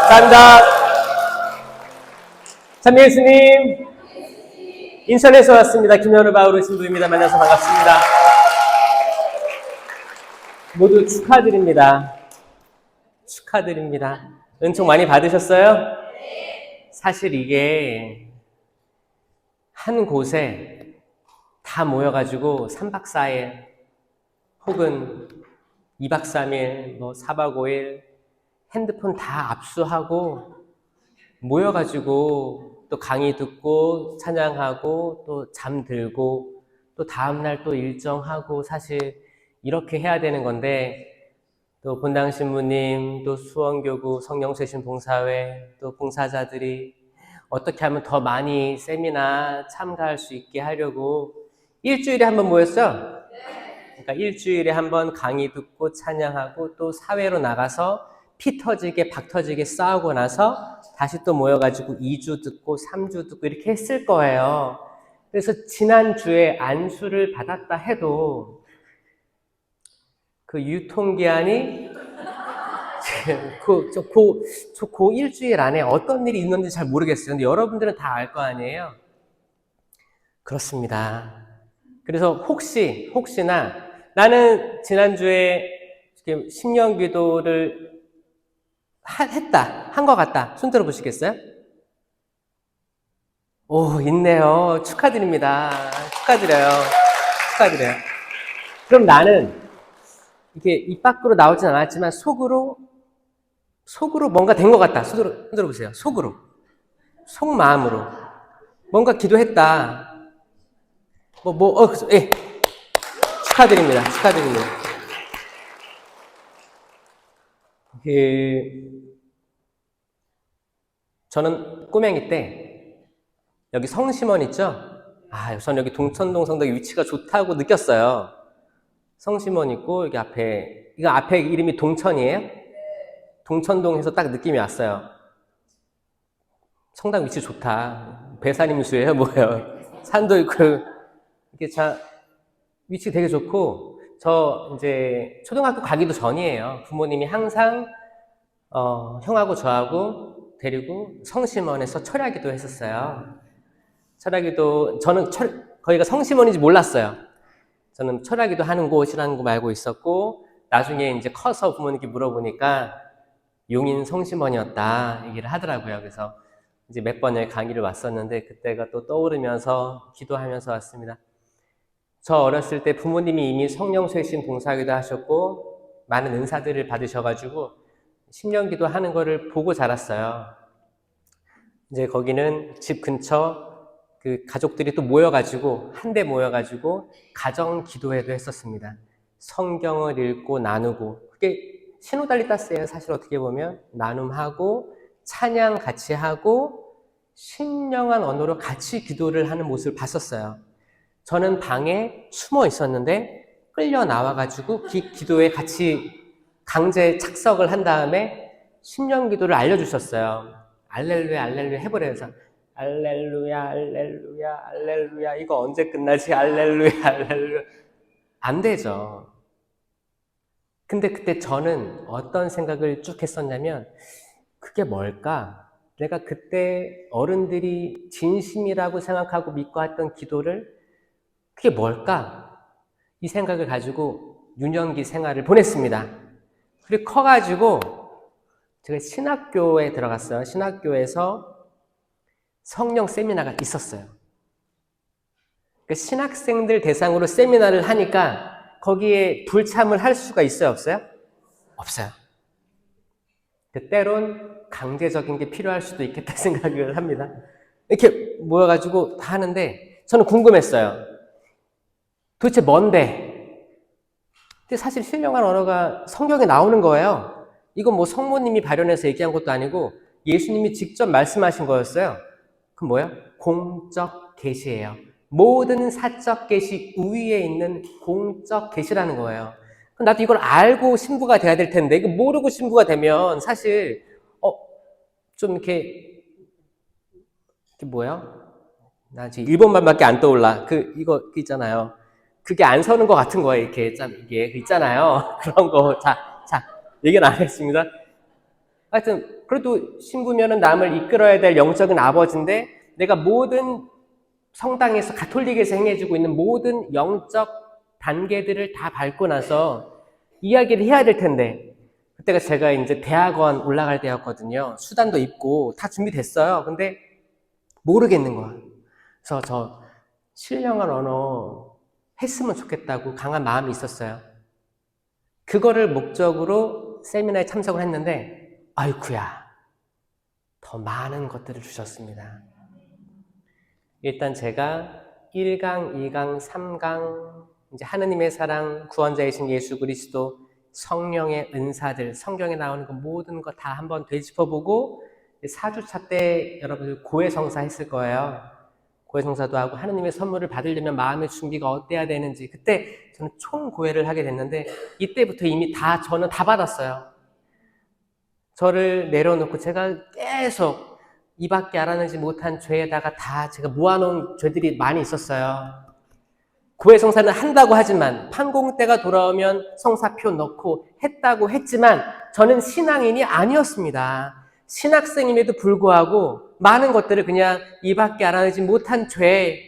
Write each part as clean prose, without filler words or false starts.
감사합니다. 참여 예수님, 인천에서 왔습니다. 김현우 바우르 신부입니다. 만나서 반갑습니다. 모두 축하드립니다. 축하드립니다. 은총 많이 받으셨어요? 사실 이게 한 곳에 다 모여가지고 3박 4일 혹은 2박 3일, 4박 5일 핸드폰 다 압수하고 모여가지고 또 강의 듣고 찬양하고 또 잠들고 또 다음날 또 일정하고 사실 이렇게 해야 되는 건데 또 본당 신부님, 또 수원교구 성령쇄신 봉사회, 또 봉사자들이 어떻게 하면 더 많이 세미나 참가할 수 있게 하려고 일주일에 한 번 모였죠? 그러니까 일주일에 한 번 강의 듣고 찬양하고 또 사회로 나가서 피 터지게 박 터지게 싸우고 나서 다시 또 모여가지고 2주 듣고 3주 듣고 이렇게 했을 거예요. 그래서 지난주에 안수를 받았다 해도 그 유통기한이 그 일주일 안에 어떤 일이 있는지 잘 모르겠어요. 근데 여러분들은 다 알 거 아니에요? 그렇습니다. 그래서 혹시나 나는 지난주에 지금 신령 기도를 한 것 같다. 손 들어보시겠어요? 오, 있네요. 축하드립니다. 축하드려요. 그럼 나는 이렇게 입 밖으로 나오진 않았지만 속으로 뭔가 된 것 같다. 손 들어보세요. 속마음으로 뭔가 기도했다. 예. 축하드립니다. 저는 꼬맹이 때 여기 성심원 있죠? 저는 여기 동천동 성당이 위치가 좋다고 느꼈어요. 성심원 있고 여기 이거 앞에 이름이 동천이에요? 동천동에서 딱 느낌이 왔어요. 성당 위치 좋다. 배산임수예요, 뭐예요? 산도 있고 이게 위치 되게 좋고 저 이제 초등학교 가기도 전이에요. 부모님이 항상 형하고 저하고 데리고 성심원에서 철야기도 했었어요. 철야기도 저는 거기가 성심원인지 몰랐어요. 저는 철야기도 하는 곳이라는 거 알고 있었고 나중에 이제 커서 부모님께 물어보니까 용인 성심원이었다 얘기를 하더라고요. 그래서 이제 몇 번의 강의를 왔었는데 그때가 또 떠오르면서 기도하면서 왔습니다. 저 어렸을 때 부모님이 이미 성령쇄신 봉사하기도 하셨고 많은 은사들을 받으셔가지고 신령기도 하는 거를 보고 자랐어요. 이제 거기는 집 근처 그 가족들이 또 모여가지고 한데 모여가지고 가정 기도회도 했었습니다. 성경을 읽고 나누고 그게 시노달리타스예요. 사실 어떻게 보면 나눔하고 찬양 같이 하고 신령한 언어로 같이 기도를 하는 모습을 봤었어요. 저는 방에 숨어 있었는데 끌려 나와가지고 기도에 같이 강제 착석을 한 다음에 신령 기도를 알려주셨어요. 알렐루야 해보래요. 그래서 알렐루야 이거 언제 끝나지? 알렐루야 안 되죠. 근데 그때 저는 어떤 생각을 쭉 했었냐면 그게 뭘까? 내가 그때 어른들이 진심이라고 생각하고 믿고 했던 기도를 그게 뭘까? 이 생각을 가지고 유년기 생활을 보냈습니다. 그리고 커가지고 제가 신학교에 들어갔어요. 신학교에서 성령 세미나가 있었어요. 그러니까 신학생들 대상으로 세미나를 하니까 거기에 불참을 할 수가 있어요? 없어요? 없어요. 때론 강제적인 게 필요할 수도 있겠다 생각을 합니다. 이렇게 모여가지고 다 하는데 저는 궁금했어요. 도대체 뭔데? 근데 사실 신령한 언어가 성경에 나오는 거예요. 이건 뭐 성모님이 발현해서 얘기한 것도 아니고 예수님이 직접 말씀하신 거였어요. 그럼 뭐예요? 공적 계시예요. 모든 사적 계시 우위에 있는 공적 계시라는 거예요. 그럼 나도 이걸 알고 신부가 돼야 될 텐데 이거 모르고 신부가 되면 사실 좀 이렇게 뭐예요? 나 지금 일본말밖에 안 떠올라. 이거 있잖아요. 그게 안 서는 것 같은 거예요. 이게 있잖아요. 그런 거. 자, 얘기는 안 했습니다. 하여튼 그래도 신부면은 남을 이끌어야 될 영적인 아버지인데 내가 모든 성당에서 가톨릭에서 행해지고 있는 모든 영적 단계들을 다 밟고 나서 이야기를 해야 될 텐데 그때가 제가 이제 대학원 올라갈 때였거든요. 수단도 있고 다 준비됐어요. 근데 모르겠는 거야. 그래서 저 신령한 언어 했으면 좋겠다고 강한 마음이 있었어요. 그거를 목적으로 세미나에 참석을 했는데 아이쿠야 더 많은 것들을 주셨습니다. 일단 제가 1강, 2강, 3강 이제 하느님의 사랑, 구원자이신 예수 그리스도, 성령의 은사들, 성경에 나오는 그 모든 거 다 한번 되짚어보고 4주차 때 여러분들 고해성사 했을 거예요. 고해성사도 하고 하느님의 선물을 받으려면 마음의 준비가 어때야 되는지 그때 저는 총고해를 하게 됐는데 이때부터 이미 저는 다 받았어요. 저를 내려놓고 제가 계속 이밖에 알아내지 못한 죄에다가 다 제가 모아놓은 죄들이 많이 있었어요. 구해성사는 한다고 하지만 판공 때가 돌아오면 성사표 넣고 했다고 했지만 저는 신앙인이 아니었습니다. 신학생임에도 불구하고 많은 것들을 그냥 이밖에 알아내지 못한 죄,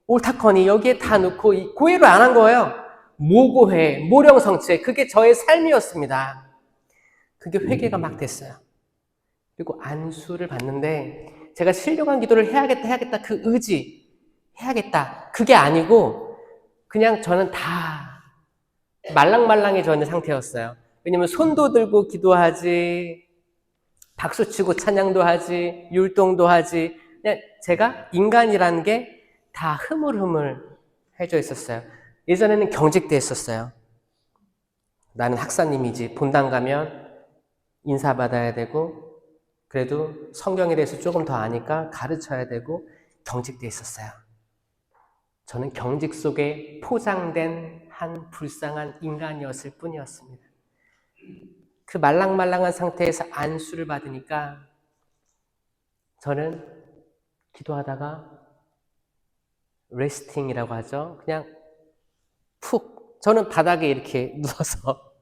옳다커니 여기에 다 넣고 고해를 안 한 거예요. 모고해, 모령성체 그게 저의 삶이었습니다. 그게 회개가 막 됐어요. 그리고 안수를 받는데 제가 신령한 기도를 해야겠다 그 의지 해야겠다 그게 아니고 그냥 저는 다 말랑말랑해져 있는 상태였어요. 왜냐면 손도 들고 기도하지 박수치고 찬양도 하지 율동도 하지 그냥 제가 인간이라는 게 다 흐물흐물해져 있었어요. 예전에는 경직돼 있었어요. 나는 학사님이지 본당 가면 인사받아야 되고 그래도 성경에 대해서 조금 더 아니까 가르쳐야 되고 경직돼 있었어요. 저는 경직 속에 포장된 한 불쌍한 인간이었을 뿐이었습니다. 그 말랑말랑한 상태에서 안수를 받으니까 저는 기도하다가 레스팅이라고 하죠. 그냥 푹 저는 바닥에 이렇게 누워서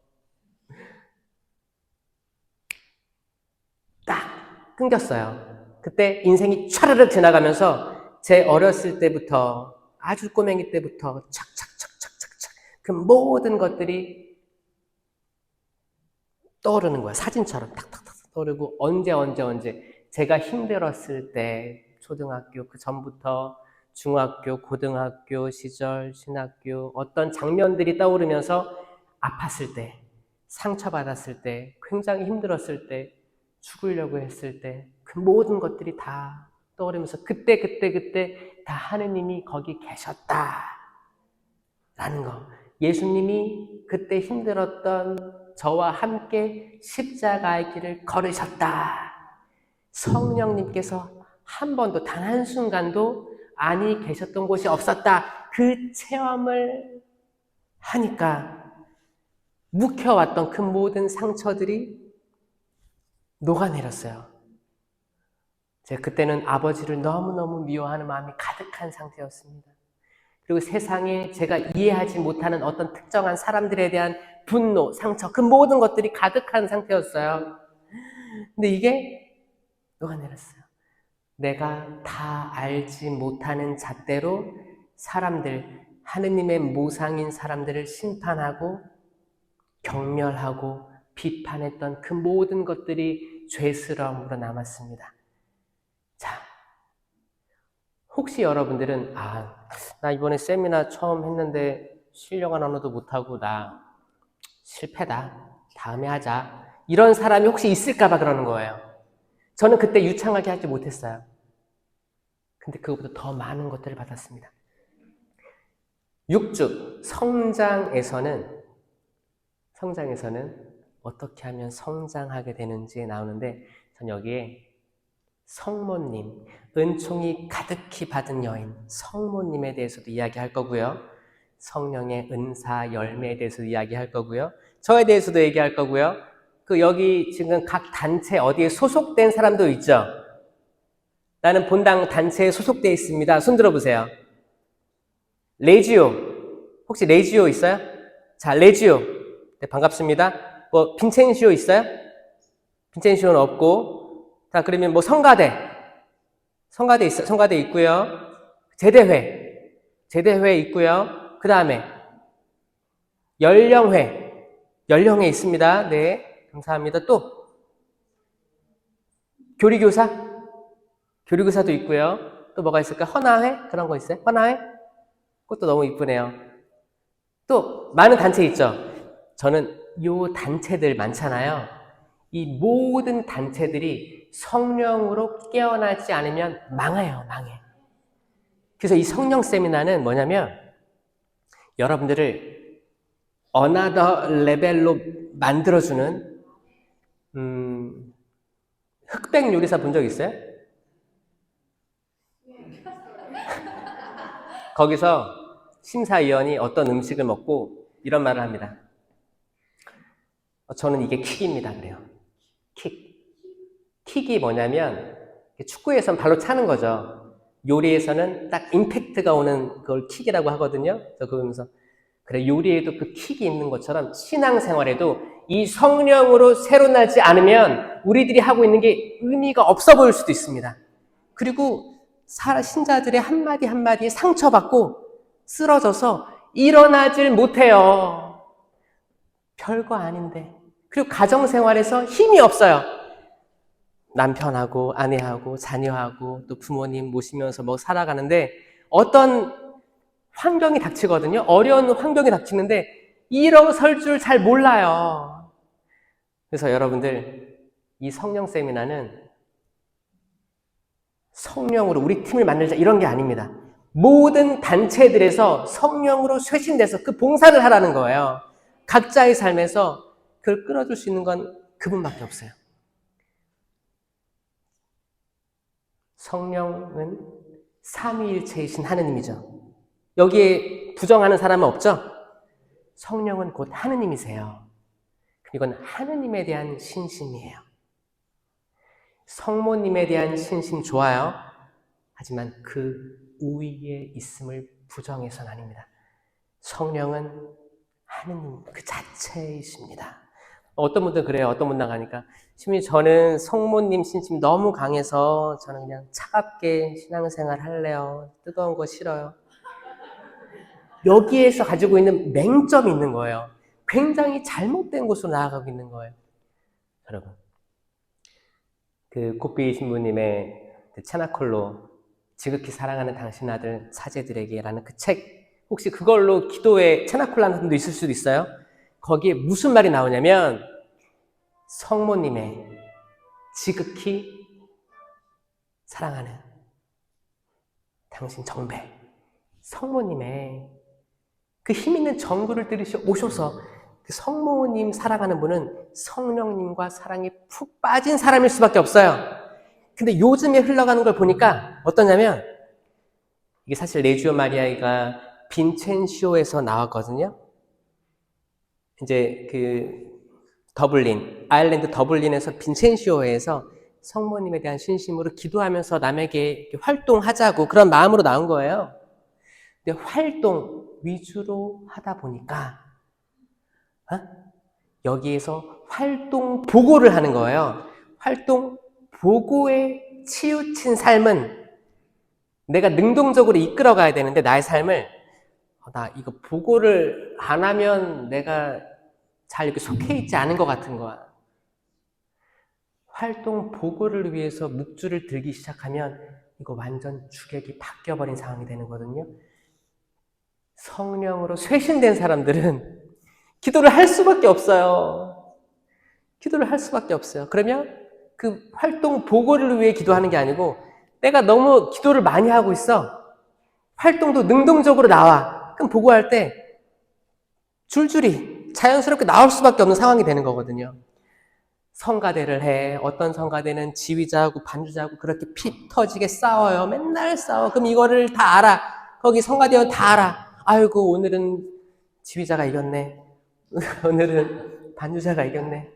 딱 끊겼어요. 그때 인생이 촤르르 지나가면서 제 어렸을 때부터 아주 꼬맹이 때부터 착착착착착착 그 모든 것들이 떠오르는 거야. 사진처럼 탁탁탁 떠오르고 언제 제가 힘들었을 때 초등학교 그 전부터 중학교, 고등학교 시절, 신학교 어떤 장면들이 떠오르면서 아팠을 때, 상처받았을 때, 굉장히 힘들었을 때, 죽으려고 했을 때 그 모든 것들이 다 떠오르면서 그때 다 하느님이 거기 계셨다 라는 거. 예수님이 그때 힘들었던 저와 함께 십자가의 길을 걸으셨다. 성령님께서 한 번도 단 한순간도 아니 계셨던 곳이 없었다. 그 체험을 하니까 묵혀왔던 그 모든 상처들이 녹아내렸어요. 제가 그때는 아버지를 너무너무 미워하는 마음이 가득한 상태였습니다. 그리고 세상에 제가 이해하지 못하는 어떤 특정한 사람들에 대한 분노, 상처, 그 모든 것들이 가득한 상태였어요. 근데 이게 녹아내렸어요. 내가 다 알지 못하는 잣대로 사람들, 하느님의 모상인 사람들을 심판하고 경멸하고 비판했던 그 모든 것들이 죄스러움으로 남았습니다. 자, 혹시 여러분들은 나 이번에 세미나 처음 했는데 신령한 언어도 못하고 나 실패다. 다음에 하자. 이런 사람이 혹시 있을까 봐 그러는 거예요. 저는 그때 유창하게 하지 못했어요. 근데 그것보다 더 많은 것들을 받았습니다. 6주 성장에서는 어떻게 하면 성장하게 되는지에 나오는데 전 여기에 성모님, 은총이 가득히 받은 여인, 성모님에 대해서도 이야기할 거고요. 성령의 은사, 열매에 대해서도 이야기할 거고요. 저에 대해서도 얘기할 거고요. 여기 지금 각 단체 어디에 소속된 사람도 있죠? 나는 본당 단체에 소속되어 있습니다. 손 들어보세요. 레지오. 혹시 레지오 있어요? 자, 레지오. 네, 반갑습니다. 빈첸시오 있어요? 빈첸시오는 없고, 자, 그러면 뭐 성가대. 성가대 있고요. 제대회 있고요. 그 다음에 연령회 있습니다. 네, 감사합니다. 또 교리교사도 있고요. 또 뭐가 있을까? 헌화회 그런 거 있어요. 헌화회 그것도 너무 이쁘네요. 또 많은 단체 있죠. 저는 요 단체들 많잖아요. 이 모든 단체들이 성령으로 깨어나지 않으면 망해. 그래서 이 성령 세미나는 뭐냐면 여러분들을 another 레벨로 만들어주는 흑백 요리사 본 적 있어요? 거기서 심사위원이 어떤 음식을 먹고 이런 말을 합니다. 저는 이게 킥입니다. 그래요. 킥이 뭐냐면 축구에선 발로 차는 거죠. 요리에서는 딱 임팩트가 오는 그걸 킥이라고 하거든요. 그래서 그러면서 그래, 요리에도 그 킥이 있는 것처럼 신앙생활에도 이 성령으로 새로 나지 않으면 우리들이 하고 있는 게 의미가 없어 보일 수도 있습니다. 그리고 신자들의 한마디 한마디에 상처받고 쓰러져서 일어나질 못해요. 별거 아닌데. 그리고 가정생활에서 힘이 없어요. 남편하고 아내하고 자녀하고 또 부모님 모시면서 뭐 살아가는데 어떤 환경이 닥치거든요. 어려운 환경이 닥치는데 일어설 줄 잘 몰라요. 그래서 여러분들 이 성령 세미나는 성령으로 우리 팀을 만들자 이런 게 아닙니다. 모든 단체들에서 성령으로 쇄신돼서 그 봉사를 하라는 거예요. 각자의 삶에서 그걸 끌어줄 수 있는 건 그분밖에 없어요. 성령은 삼위일체이신 하느님이죠. 여기에 부정하는 사람은 없죠? 성령은 곧 하느님이세요. 이건 하느님에 대한 신심이에요. 성모님에 대한 신심 좋아요. 하지만 그 우위에 있음을 부정해서는 아닙니다. 성령은 하느님 그 자체이십니다. 어떤 분들은 그래요. 어떤 분 나가니까 신부님 저는 성모님 신심이 너무 강해서 저는 그냥 차갑게 신앙생활 할래요. 뜨거운 거 싫어요. 여기에서 가지고 있는 맹점이 있는 거예요. 굉장히 잘못된 곳으로 나아가고 있는 거예요. 여러분, 그 꽃비 신부님의 체나콜로 지극히 사랑하는 당신 아들 사제들에게라는 그 책, 혹시 그걸로 기도에 체나콜라는 분도 있을 수도 있어요. 거기에 무슨 말이 나오냐면 성모님의 지극히 사랑하는 당신 정배, 성모님의 그 힘있는 정구를 들으셔 오셔서 그 성모님 사랑하는 분은 성령님과 사랑에 푹 빠진 사람일 수밖에 없어요. 근데 요즘에 흘러가는 걸 보니까 어떠냐면 이게 사실 레지오 마리아가 빈첸시오에서 나왔거든요. 이제 그 아일랜드 더블린에서 빈첸시오에서 성모님에 대한 신심으로 기도하면서 남에게 활동하자고 그런 마음으로 나온 거예요. 근데 활동 위주로 하다 보니까 여기에서 활동 보고를 하는 거예요. 활동 보고에 치우친 삶은 내가 능동적으로 이끌어 가야 되는데 나의 삶을 나 이거 보고를 안 하면 내가 잘 이렇게 속해 있지 않은 것 같은 거야. 활동 보고를 위해서 묵주를 들기 시작하면 이거 완전 주객이 바뀌어버린 상황이 되는 거거든요. 성령으로 쇄신된 사람들은 기도를 할 수밖에 없어요. 기도를 할 수밖에 없어요. 그러면 그 활동 보고를 위해 기도하는 게 아니고 내가 너무 기도를 많이 하고 있어. 활동도 능동적으로 나와. 그럼 보고할 때 줄줄이 자연스럽게 나올 수밖에 없는 상황이 되는 거거든요. 성가대를 해. 어떤 성가대는 지휘자하고 반주자하고 그렇게 피 터지게 싸워요. 맨날 싸워. 그럼 이거를 다 알아. 거기 성가대원 다 알아. 아이고 오늘은 지휘자가 이겼네. 오늘은 반주자가 이겼네.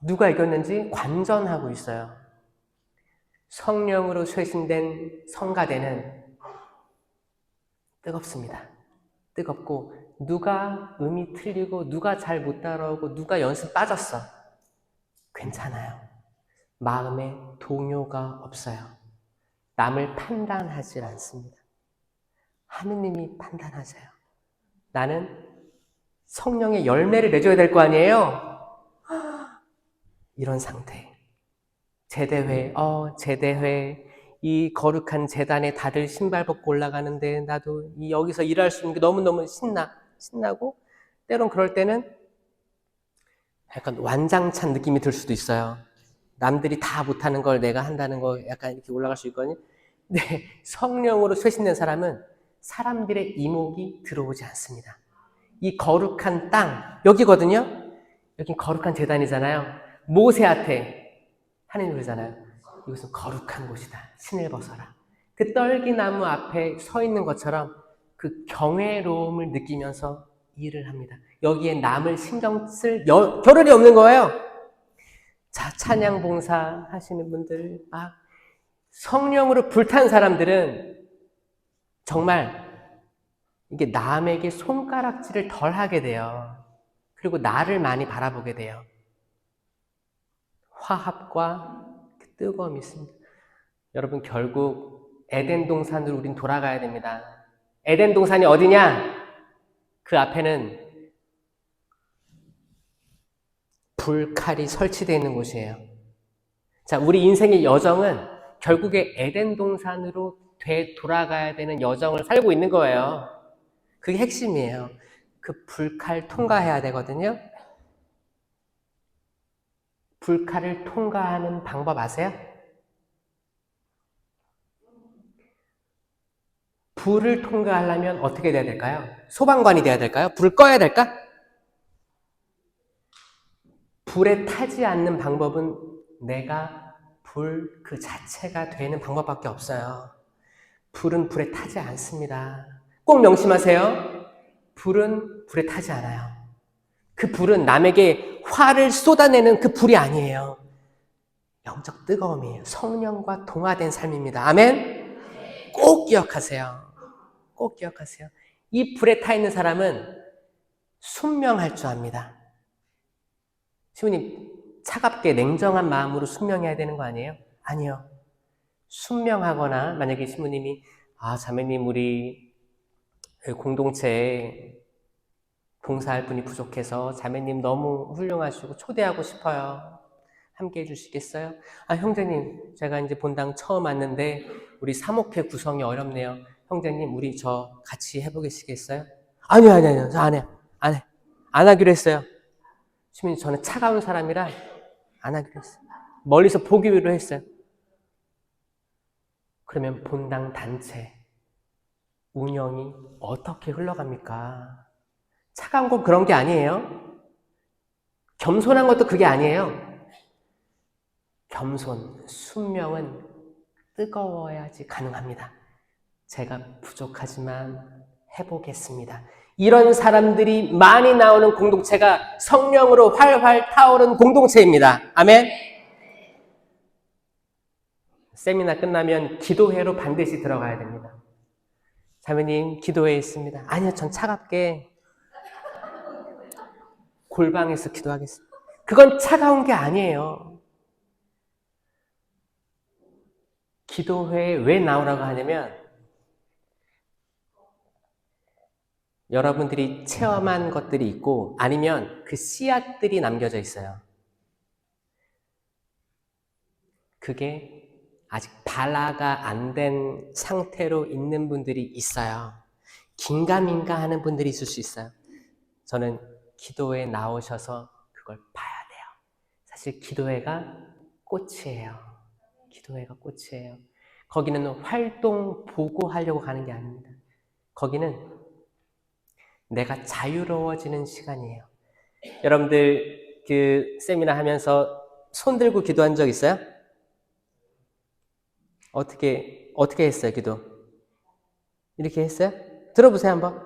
누가 이겼는지 관전하고 있어요. 성령으로 쇄신된 성가대는 뜨겁습니다. 뜨겁고 누가 음이 틀리고 누가 잘 못 따라오고 누가 연습 빠졌어. 괜찮아요. 마음에 동요가 없어요. 남을 판단하지 않습니다. 하느님이 판단하세요. 나는 성령의 열매를 맺어야 될 거 아니에요? 이런 상태. 제대회. 이 거룩한 제단에 다들 신발 벗고 올라가는데 나도 여기서 일할 수 있는 게 너무너무 신나고 때론 그럴 때는 약간 완장찬 느낌이 들 수도 있어요. 남들이 다 못하는 걸 내가 한다는 거 약간 이렇게 올라갈 수 있거든요. 근데 성령으로 쇄신된 사람은 사람들의 이목이 들어오지 않습니다. 이 거룩한 땅, 여기거든요. 여긴 거룩한 제단이잖아요. 모세한테 하나님 그러잖아요. 이것은 거룩한 곳이다. 신을 벗어라. 그 떨기나무 앞에 서 있는 것처럼 그 경외로움을 느끼면서 일을 합니다. 여기에 남을 신경 쓸 겨를이 없는 거예요. 자, 찬양 봉사 하시는 분들, 막 성령으로 불탄 사람들은 정말 이게 남에게 손가락질을 덜 하게 돼요. 그리고 나를 많이 바라보게 돼요. 화합과 뜨거움이 있습니다. 여러분, 결국 에덴 동산으로 우린 돌아가야 됩니다. 에덴 동산이 어디냐? 그 앞에는 불칼이 설치되어 있는 곳이에요. 자, 우리 인생의 여정은 결국에 에덴 동산으로 돌아가야 되는 여정을 살고 있는 거예요. 그게 핵심이에요. 그 불칼 통과해야 되거든요. 불칼을 통과하는 방법 아세요? 불을 통과하려면 어떻게 돼야 될까요? 소방관이 돼야 될까요? 불을 꺼야 될까? 불에 타지 않는 방법은 내가 불 그 자체가 되는 방법밖에 없어요. 불은 불에 타지 않습니다. 꼭 명심하세요. 불은 불에 타지 않아요. 그 불은 남에게 화를 쏟아내는 그 불이 아니에요. 영적 뜨거움이에요. 성령과 동화된 삶입니다. 아멘? 꼭 기억하세요. 꼭 기억하세요. 이 불에 타 있는 사람은 순명할 줄 압니다. 시부님, 차갑게 냉정한 마음으로 순명해야 되는 거 아니에요? 아니요. 순명하거나 만약에 시부님이 자매님 우리 공동체에 봉사할 분이 부족해서 자매님 너무 훌륭하시고 초대하고 싶어요. 함께 해주시겠어요? 형제님, 제가 이제 본당 처음 왔는데 우리 사목회 구성이 어렵네요. 형제님, 우리 저 같이 해보시겠어요? 아니요. 저 안 해요. 안 하기로 했어요. 시민님, 저는 차가운 사람이라 안 하기로 했어요. 멀리서 보기로 했어요. 그러면 본당 단체 운영이 어떻게 흘러갑니까? 차가운 건 그런 게 아니에요. 겸손한 것도 그게 아니에요. 겸손, 순명은 뜨거워야지 가능합니다. 제가 부족하지만 해보겠습니다. 이런 사람들이 많이 나오는 공동체가 성령으로 활활 타오른 공동체입니다. 아멘? 세미나 끝나면 기도회로 반드시 들어가야 됩니다. 자매님, 기도회에 있습니다. 아니요, 전 차갑게 골방에서 기도하겠습니다. 그건 차가운 게 아니에요. 기도회에 왜 나오라고 하냐면 여러분들이 체험한 것들이 있고 아니면 그 씨앗들이 남겨져 있어요. 그게 아직 발화가 안 된 상태로 있는 분들이 있어요. 긴가민가 하는 분들이 있을 수 있어요. 저는 기도회에 나오셔서 그걸 봐야 돼요. 사실 기도회가 꽃이에요. 기도회가 꽃이에요. 거기는 활동 보고하려고 가는 게 아닙니다. 거기는 내가 자유로워지는 시간이에요. 여러분들 그 세미나 하면서 손 들고 기도한 적 있어요? 어떻게 했어요, 기도? 이렇게 했어요? 들어보세요, 한번.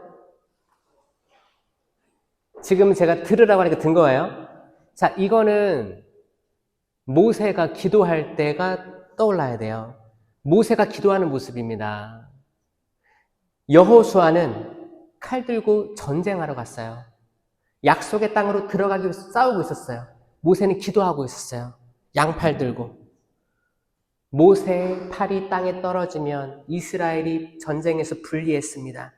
지금 제가 들으라고 하니까 든 거예요. 자, 이거는 모세가 기도할 때가 떠올라야 돼요. 모세가 기도하는 모습입니다. 여호수아는 칼 들고 전쟁하러 갔어요. 약속의 땅으로 들어가기 위해서 싸우고 있었어요. 모세는 기도하고 있었어요. 양팔 들고. 모세의 팔이 땅에 떨어지면 이스라엘이 전쟁에서 불리했습니다.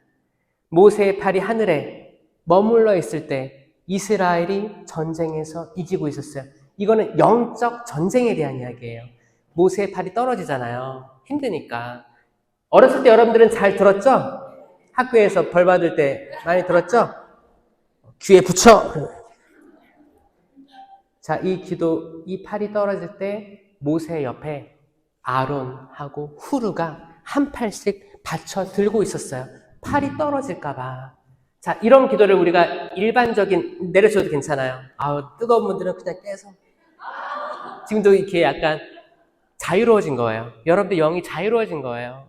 모세의 팔이 하늘에 머물러 있을 때 이스라엘이 전쟁에서 이기고 있었어요. 이거는 영적 전쟁에 대한 이야기예요. 모세의 팔이 떨어지잖아요. 힘드니까. 어렸을 때 여러분들은 잘 들었죠? 학교에서 벌 받을 때 많이 들었죠? 귀에 붙여! 자, 이 팔이 떨어질 때 모세 옆에 아론하고 후르가 한 팔씩 받쳐 들고 있었어요. 팔이 떨어질까봐. 자, 이런 기도를 우리가 일반적인, 내려줘도 괜찮아요. 뜨거운 분들은 그냥 깨서. 지금도 이렇게 약간 자유로워진 거예요. 여러분들 영이 자유로워진 거예요.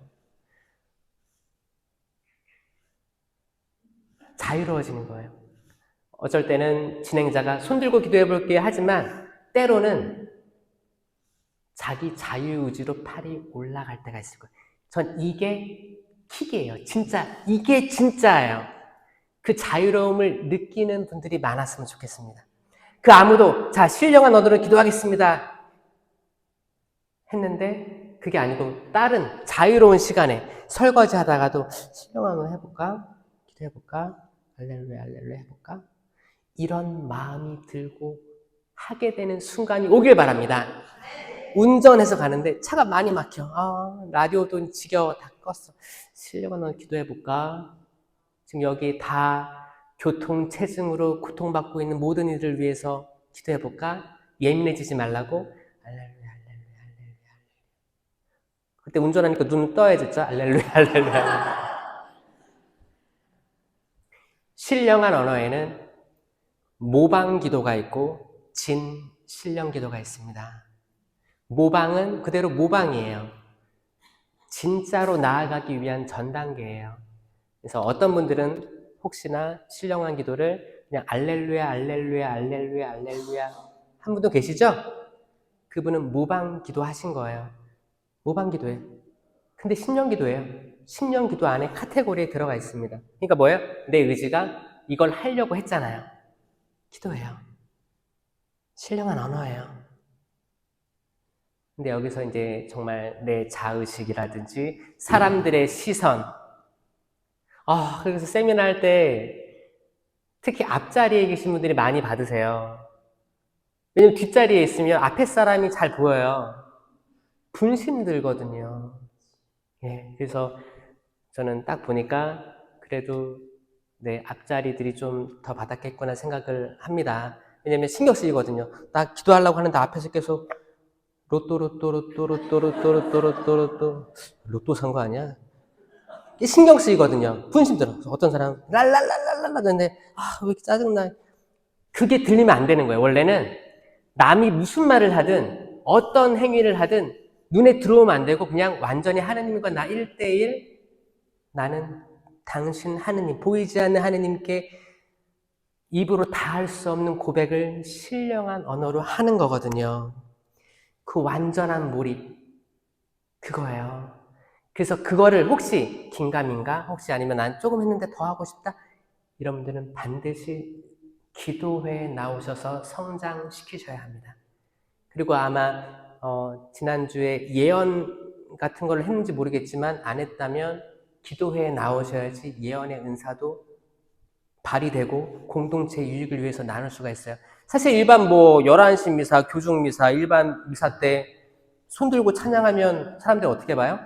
자유로워지는 거예요. 어쩔 때는 진행자가 손 들고 기도해 볼게요 하지만 때로는 자기 자유의지로 팔이 올라갈 때가 있을 거예요. 전 이게 킥이에요. 진짜 이게 진짜예요. 그 자유로움을 느끼는 분들이 많았으면 좋겠습니다. 그 아무도 자 신령한 언어로 기도하겠습니다 했는데 그게 아니고 다른 자유로운 시간에 설거지 하다가도 신령한 언어 해볼까? 기도해볼까? 알렐루야 알렐루야 해볼까? 이런 마음이 들고 하게 되는 순간이 오길 바랍니다. 운전해서 가는데 차가 많이 막혀. 라디오도 지겨워. 다 껐어. 신령한 언어 기도해볼까? 지금 여기 다 교통체증으로 고통받고 있는 모든 이들을 위해서 기도해볼까? 예민해지지 말라고. 알렐루야 알렐루야 알렐루야. 그때 운전하니까 눈 떠야겠죠? 알렐루야 알렐루야. 신령한 언어에는 모방 기도가 있고 진 신령 기도가 있습니다. 모방은 그대로 모방이에요. 진짜로 나아가기 위한 전 단계예요. 그래서 어떤 분들은 혹시나 신령한 기도를 그냥 알렐루야 알렐루야 알렐루야 알렐루야 한 분도 계시죠? 그분은 모방 기도 하신 거예요. 모방 기도예요. 근데 신령 기도예요. 신령 기도 안에 카테고리에 들어가 있습니다. 그러니까 뭐예요? 내 의지가 이걸 하려고 했잖아요. 기도예요. 신령한 언어예요. 근데 여기서 이제 정말 내 자의식이라든지 사람들의 시선. 그래서 세미나 할 때 특히 앞자리에 계신 분들이 많이 받으세요. 왜냐면 뒷자리에 있으면 앞에 사람이 잘 보여요. 분심 들거든요. 예, 그래서 저는 딱 보니까 그래도 내 앞자리들이 좀 더 받았겠구나 생각을 합니다. 왜냐면 신경 쓰이거든요. 나 기도하려고 하는데 앞에서 계속 로또 로또 산 거 아니야? 신경 쓰이거든요. 분심 들어. 어떤 사람 랄랄랄랄랄라 하는데 왜 이렇게 짜증나. 그게 들리면 안 되는 거예요. 원래는 남이 무슨 말을 하든 어떤 행위를 하든 눈에 들어오면 안 되고 그냥 완전히 하느님과 나 1대1 나는 당신 하느님, 보이지 않는 하느님께 입으로 다 할 수 없는 고백을 신령한 언어로 하는 거거든요. 그 완전한 몰입, 그거예요. 그래서 그거를 혹시 긴가민가, 혹시 아니면 난 조금 했는데 더 하고 싶다, 이런 분들은 반드시 기도회에 나오셔서 성장시키셔야 합니다. 그리고 아마 지난주에 예언 같은 걸 했는지 모르겠지만 안 했다면 기도회에 나오셔야지 예언의 은사도 발휘되고 공동체 유익을 위해서 나눌 수가 있어요. 사실 일반 11시 미사, 교중 미사, 일반 미사 때 손 들고 찬양하면 사람들이 어떻게 봐요?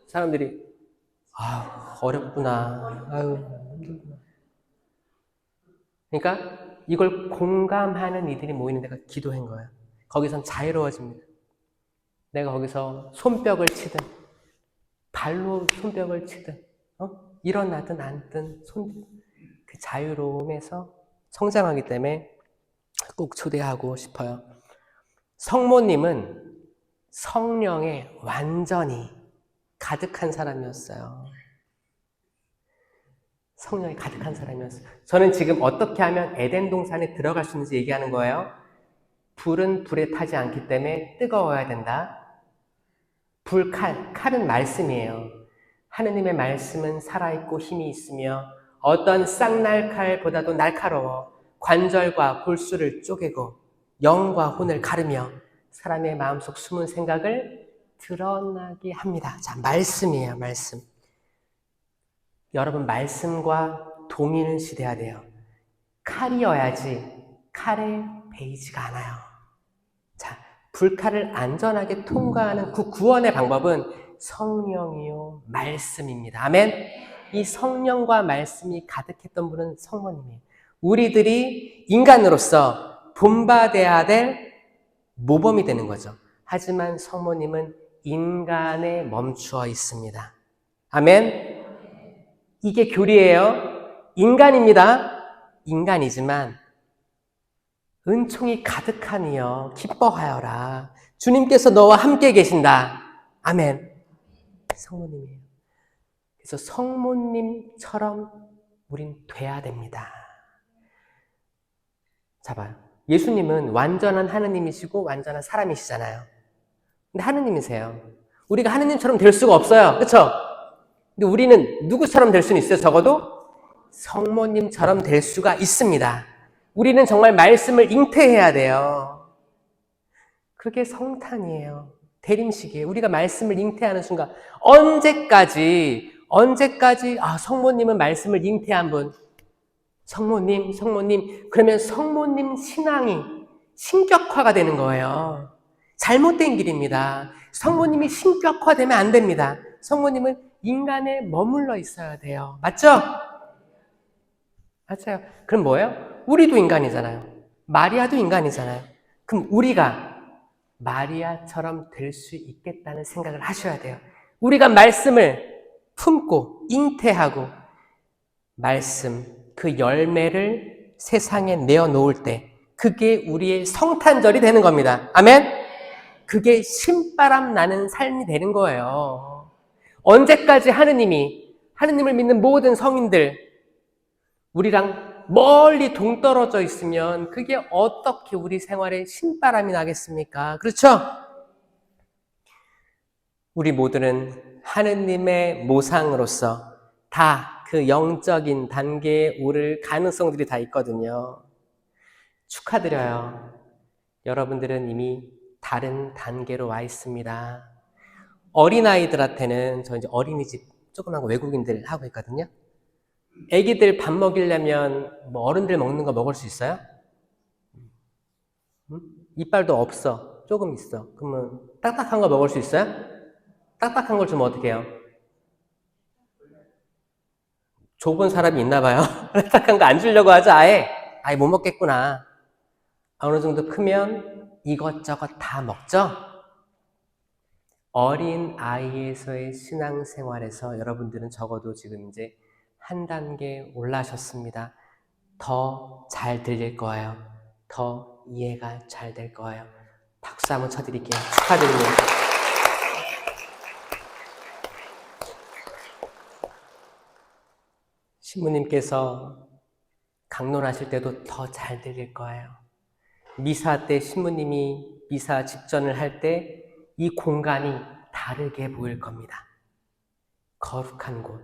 사람들이 어렵구나. 힘들구나. 그러니까 이걸 공감하는 이들이 모이는 데가 기도회인 거예요. 거기선 자유로워집니다. 내가 거기서 손뼉을 치든 발로 손뼉을 치든 일어나든 앉든 그 자유로움에서 성장하기 때문에 꼭 초대하고 싶어요. 성모님은 성령에 완전히 가득한 사람이었어요. 성령이 가득한 사람이었어요. 저는 지금 어떻게 하면 에덴 동산에 들어갈 수 있는지 얘기하는 거예요. 불은 불에 타지 않기 때문에 뜨거워야 된다. 칼은 말씀이에요. 하느님의 말씀은 살아있고 힘이 있으며 어떤 쌍날칼보다도 날카로워 관절과 골수를 쪼개고 영과 혼을 가르며 사람의 마음속 숨은 생각을 드러나게 합니다. 자, 말씀이에요, 말씀. 여러분, 말씀과 동의는 시대야 돼요. 칼이어야지 칼에 베이지가 않아요. 자, 불칼을 안전하게 통과하는 그 구원의 방법은 성령이요 말씀입니다. 아멘. 이 성령과 말씀이 가득했던 분은 성모님이에요. 우리들이 인간으로서 본받아야 될 모범이 되는 거죠. 하지만 성모님은 인간에 멈추어 있습니다. 아멘. 이게 교리예요. 인간입니다. 인간이지만 은총이 가득하니여 기뻐하여라. 주님께서 너와 함께 계신다. 아멘. 성모님이에요. 그래서 성모님처럼 우린 돼야 됩니다. 자, 봐요. 예수님은 완전한 하느님이시고 완전한 사람이시잖아요. 근데 하느님이세요. 우리가 하느님처럼 될 수가 없어요. 그렇죠? 근데 우리는 누구처럼 될 수는 있어요. 적어도 성모님처럼 될 수가 있습니다. 우리는 정말 말씀을 잉태해야 돼요. 그게 성탄이에요. 대림식이에요. 우리가 말씀을 잉태하는 순간 언제까지 성모님은 말씀을 잉태한 분, 성모님 그러면 성모님 신앙이 신격화가 되는 거예요. 잘못된 길입니다. 성모님이 신격화되면 안 됩니다. 성모님은 인간에 머물러 있어야 돼요. 맞죠? 맞아요. 그럼 뭐예요? 우리도 인간이잖아요. 마리아도 인간이잖아요. 그럼 우리가 마리아처럼 될 수 있겠다는 생각을 하셔야 돼요. 우리가 말씀을 품고 잉태하고 말씀, 그 열매를 세상에 내어놓을 때 그게 우리의 성탄절이 되는 겁니다. 아멘? 그게 신바람 나는 삶이 되는 거예요. 언제까지 하느님을 믿는 모든 성인들 우리랑 멀리 동떨어져 있으면 그게 어떻게 우리 생활에 신바람이 나겠습니까? 그렇죠? 우리 모두는 하느님의 모상으로서 다 그 영적인 단계에 오를 가능성들이 다 있거든요. 축하드려요. 여러분들은 이미 다른 단계로 와 있습니다. 어린아이들한테는 저 이제 어린이집 조그만 거 외국인들 하고 있거든요. 애기들 밥 먹이려면 뭐 어른들 먹는 거 먹을 수 있어요? 이빨도 없어. 조금 있어. 그러면 딱딱한 거 먹을 수 있어요? 딱딱한 걸 주면 어떻게 해요? 좁은 사람이 있나 봐요. 딱딱한 거 안 주려고 하죠. 아예 못 먹겠구나. 어느 정도 크면 이것저것 다 먹죠? 어린 아이에서의 신앙생활에서 여러분들은 적어도 지금 이제 한 단계 올라셨습니다. 더 잘 들릴 거예요. 더 이해가 잘 될 거예요. 박수 한번 쳐드릴게요. 축하드립니다. 신부님께서 강론하실 때도 더 잘 들릴 거예요. 미사 때 신부님이 미사 집전을 할 때 이 공간이 다르게 보일 겁니다. 거룩한 곳.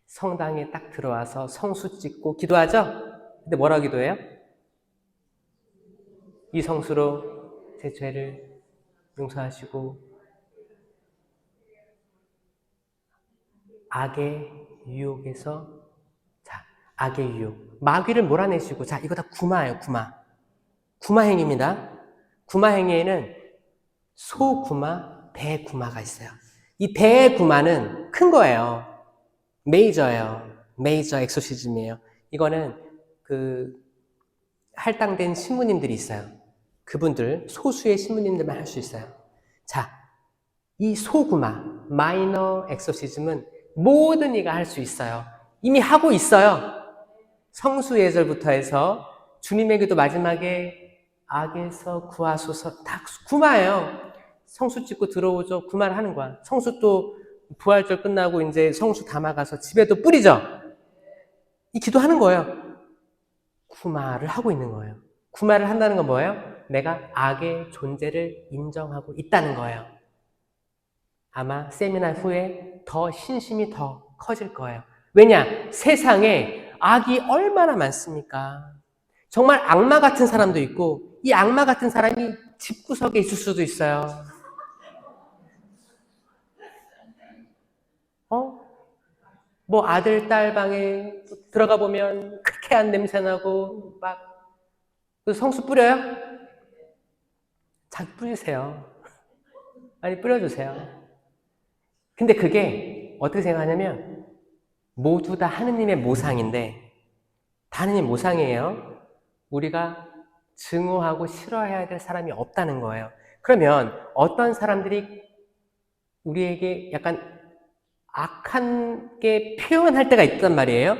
성당에 딱 들어와서 성수 찍고 기도하죠? 근데 뭐라고 기도해요? 이 성수로 제 죄를 용서하시고 악의 유혹에서 악의 유혹. 마귀를 몰아내시고 이거 다 구마예요. 구마행위입니다. 구마행위에는 소구마, 대구마가 있어요. 이 대구마는 큰 거예요. 메이저예요. 메이저 엑소시즘이에요. 이거는 할당된 신부님들이 있어요. 그분들, 소수의 신부님들만 할 수 있어요. 이 소구마, 마이너 엑소시즘은 모든 이가 할 수 있어요. 이미 하고 있어요. 성수 예절부터 해서 주님에게도 마지막에 악에서 구하소서 다 구마예요. 성수 찍고 들어오죠. 구마를 하는 거야. 성수 또 부활절 끝나고 이제 성수 담아가서 집에도 뿌리죠. 이 기도하는 거예요. 구마를 하고 있는 거예요. 구마를 한다는 건 뭐예요? 내가 악의 존재를 인정하고 있다는 거예요. 아마 세미나 후에 더 신심이 더 커질 거예요. 왜냐? 세상에 악이 얼마나 많습니까? 정말 악마 같은 사람도 있고 이 악마 같은 사람이 집구석에 있을 수도 있어요. 뭐 아들, 딸 방에 들어가 보면 쾌쾌한 냄새 나고 막 그 성수 뿌려요? 잘 뿌리세요. 아니 뿌려주세요. 근데 그게 어떻게 생각하냐면 모두 다 하느님의 모상인데 다 하느님 모상이에요. 우리가 증오하고 싫어해야 될 사람이 없다는 거예요. 그러면 어떤 사람들이 우리에게 약간 악한 게 표현할 때가 있단 말이에요.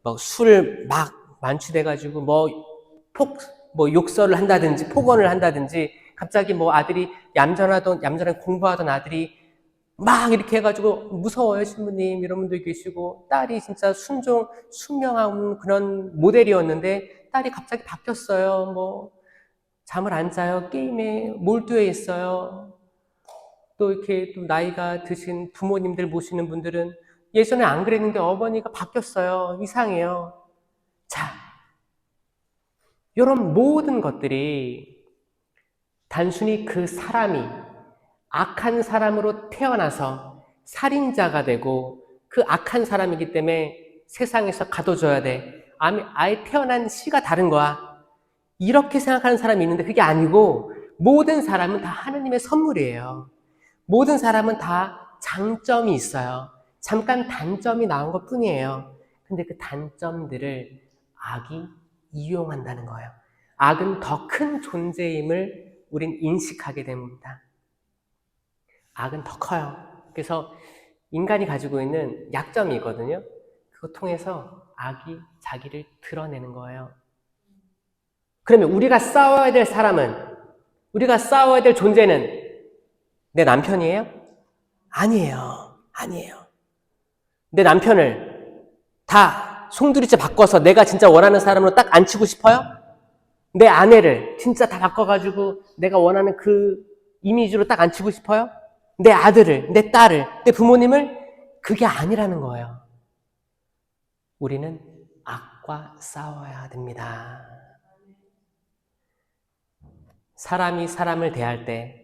뭐 술 막 만취돼가지고 뭐 욕설을 한다든지 폭언을 한다든지 갑자기 뭐 아들이 얌전하게 공부하던 아들이 막 이렇게 해가지고 무서워요 신부님 이런 분도 계시고 딸이 진짜 순명한 그런 모델이었는데 딸이 갑자기 바뀌었어요. 뭐 잠을 안 자요. 게임에 몰두해 있어요. 또 이렇게 또 나이가 드신 부모님들 모시는 분들은 예전에 안 그랬는데 어머니가 바뀌었어요. 이상해요. 자, 이런 모든 것들이 단순히 그 사람이 악한 사람으로 태어나서 살인자가 되고 그 악한 사람이기 때문에 세상에서 가둬줘야 돼. 아예 태어난 씨가 다른 거야. 이렇게 생각하는 사람이 있는데 그게 아니고 모든 사람은 다 하느님의 선물이에요. 모든 사람은 다 장점이 있어요. 잠깐 단점이 나온 것 뿐이에요. 근데 그 단점들을 악이 이용한다는 거예요. 악은 더 큰 존재임을 우린 인식하게 됩니다. 악은 더 커요. 그래서 인간이 가지고 있는 약점이 있거든요. 그거 통해서 악이 자기를 드러내는 거예요. 그러면 우리가 싸워야 될 사람은, 우리가 싸워야 될 존재는 내 남편이에요? 아니에요. 아니에요. 내 남편을 다 송두리째 바꿔서 내가 진짜 원하는 사람으로 딱 앉히고 싶어요? 내 아내를 진짜 다 바꿔가지고 내가 원하는 그 이미지로 딱 앉히고 싶어요? 내 아들을, 내 딸을, 내 부모님을? 그게 아니라는 거예요. 우리는 악과 싸워야 됩니다. 사람이 사람을 대할 때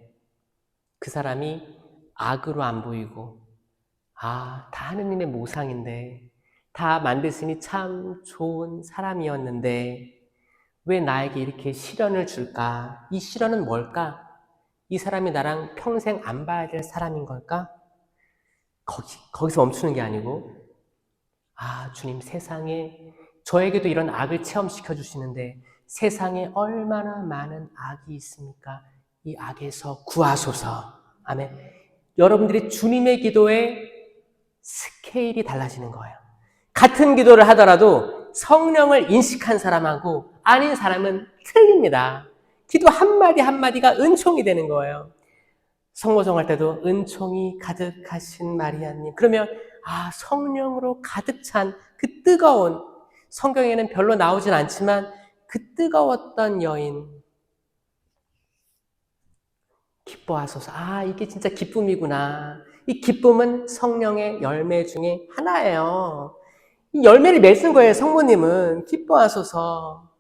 그 사람이 악으로 안 보이고 다 하느님의 모상인데 다 만드시니 참 좋은 사람이었는데 왜 나에게 이렇게 시련을 줄까? 이 시련은 뭘까? 이 사람이 나랑 평생 안 봐야 될 사람인 걸까? 거기서 멈추는 게 아니고 주님 세상에 저에게도 이런 악을 체험시켜 주시는데 세상에 얼마나 많은 악이 있습니까? 이 악에서 구하소서. 아멘. 여러분들이 주님의 기도에 스케일이 달라지는 거예요. 같은 기도를 하더라도 성령을 인식한 사람하고 아닌 사람은 틀립니다. 기도 한마디 한마디가 은총이 되는 거예요. 성모성할 때도 은총이 가득하신 마리아님. 그러면 성령으로 가득 찬 그 뜨거운, 성경에는 별로 나오진 않지만 그 뜨거웠던 여인 기뻐하소서. 이게 진짜 기쁨이구나. 이 기쁨은 성령의 열매 중에 하나예요. 이 열매를 맺은 거예요. 성모님은 기뻐하소서.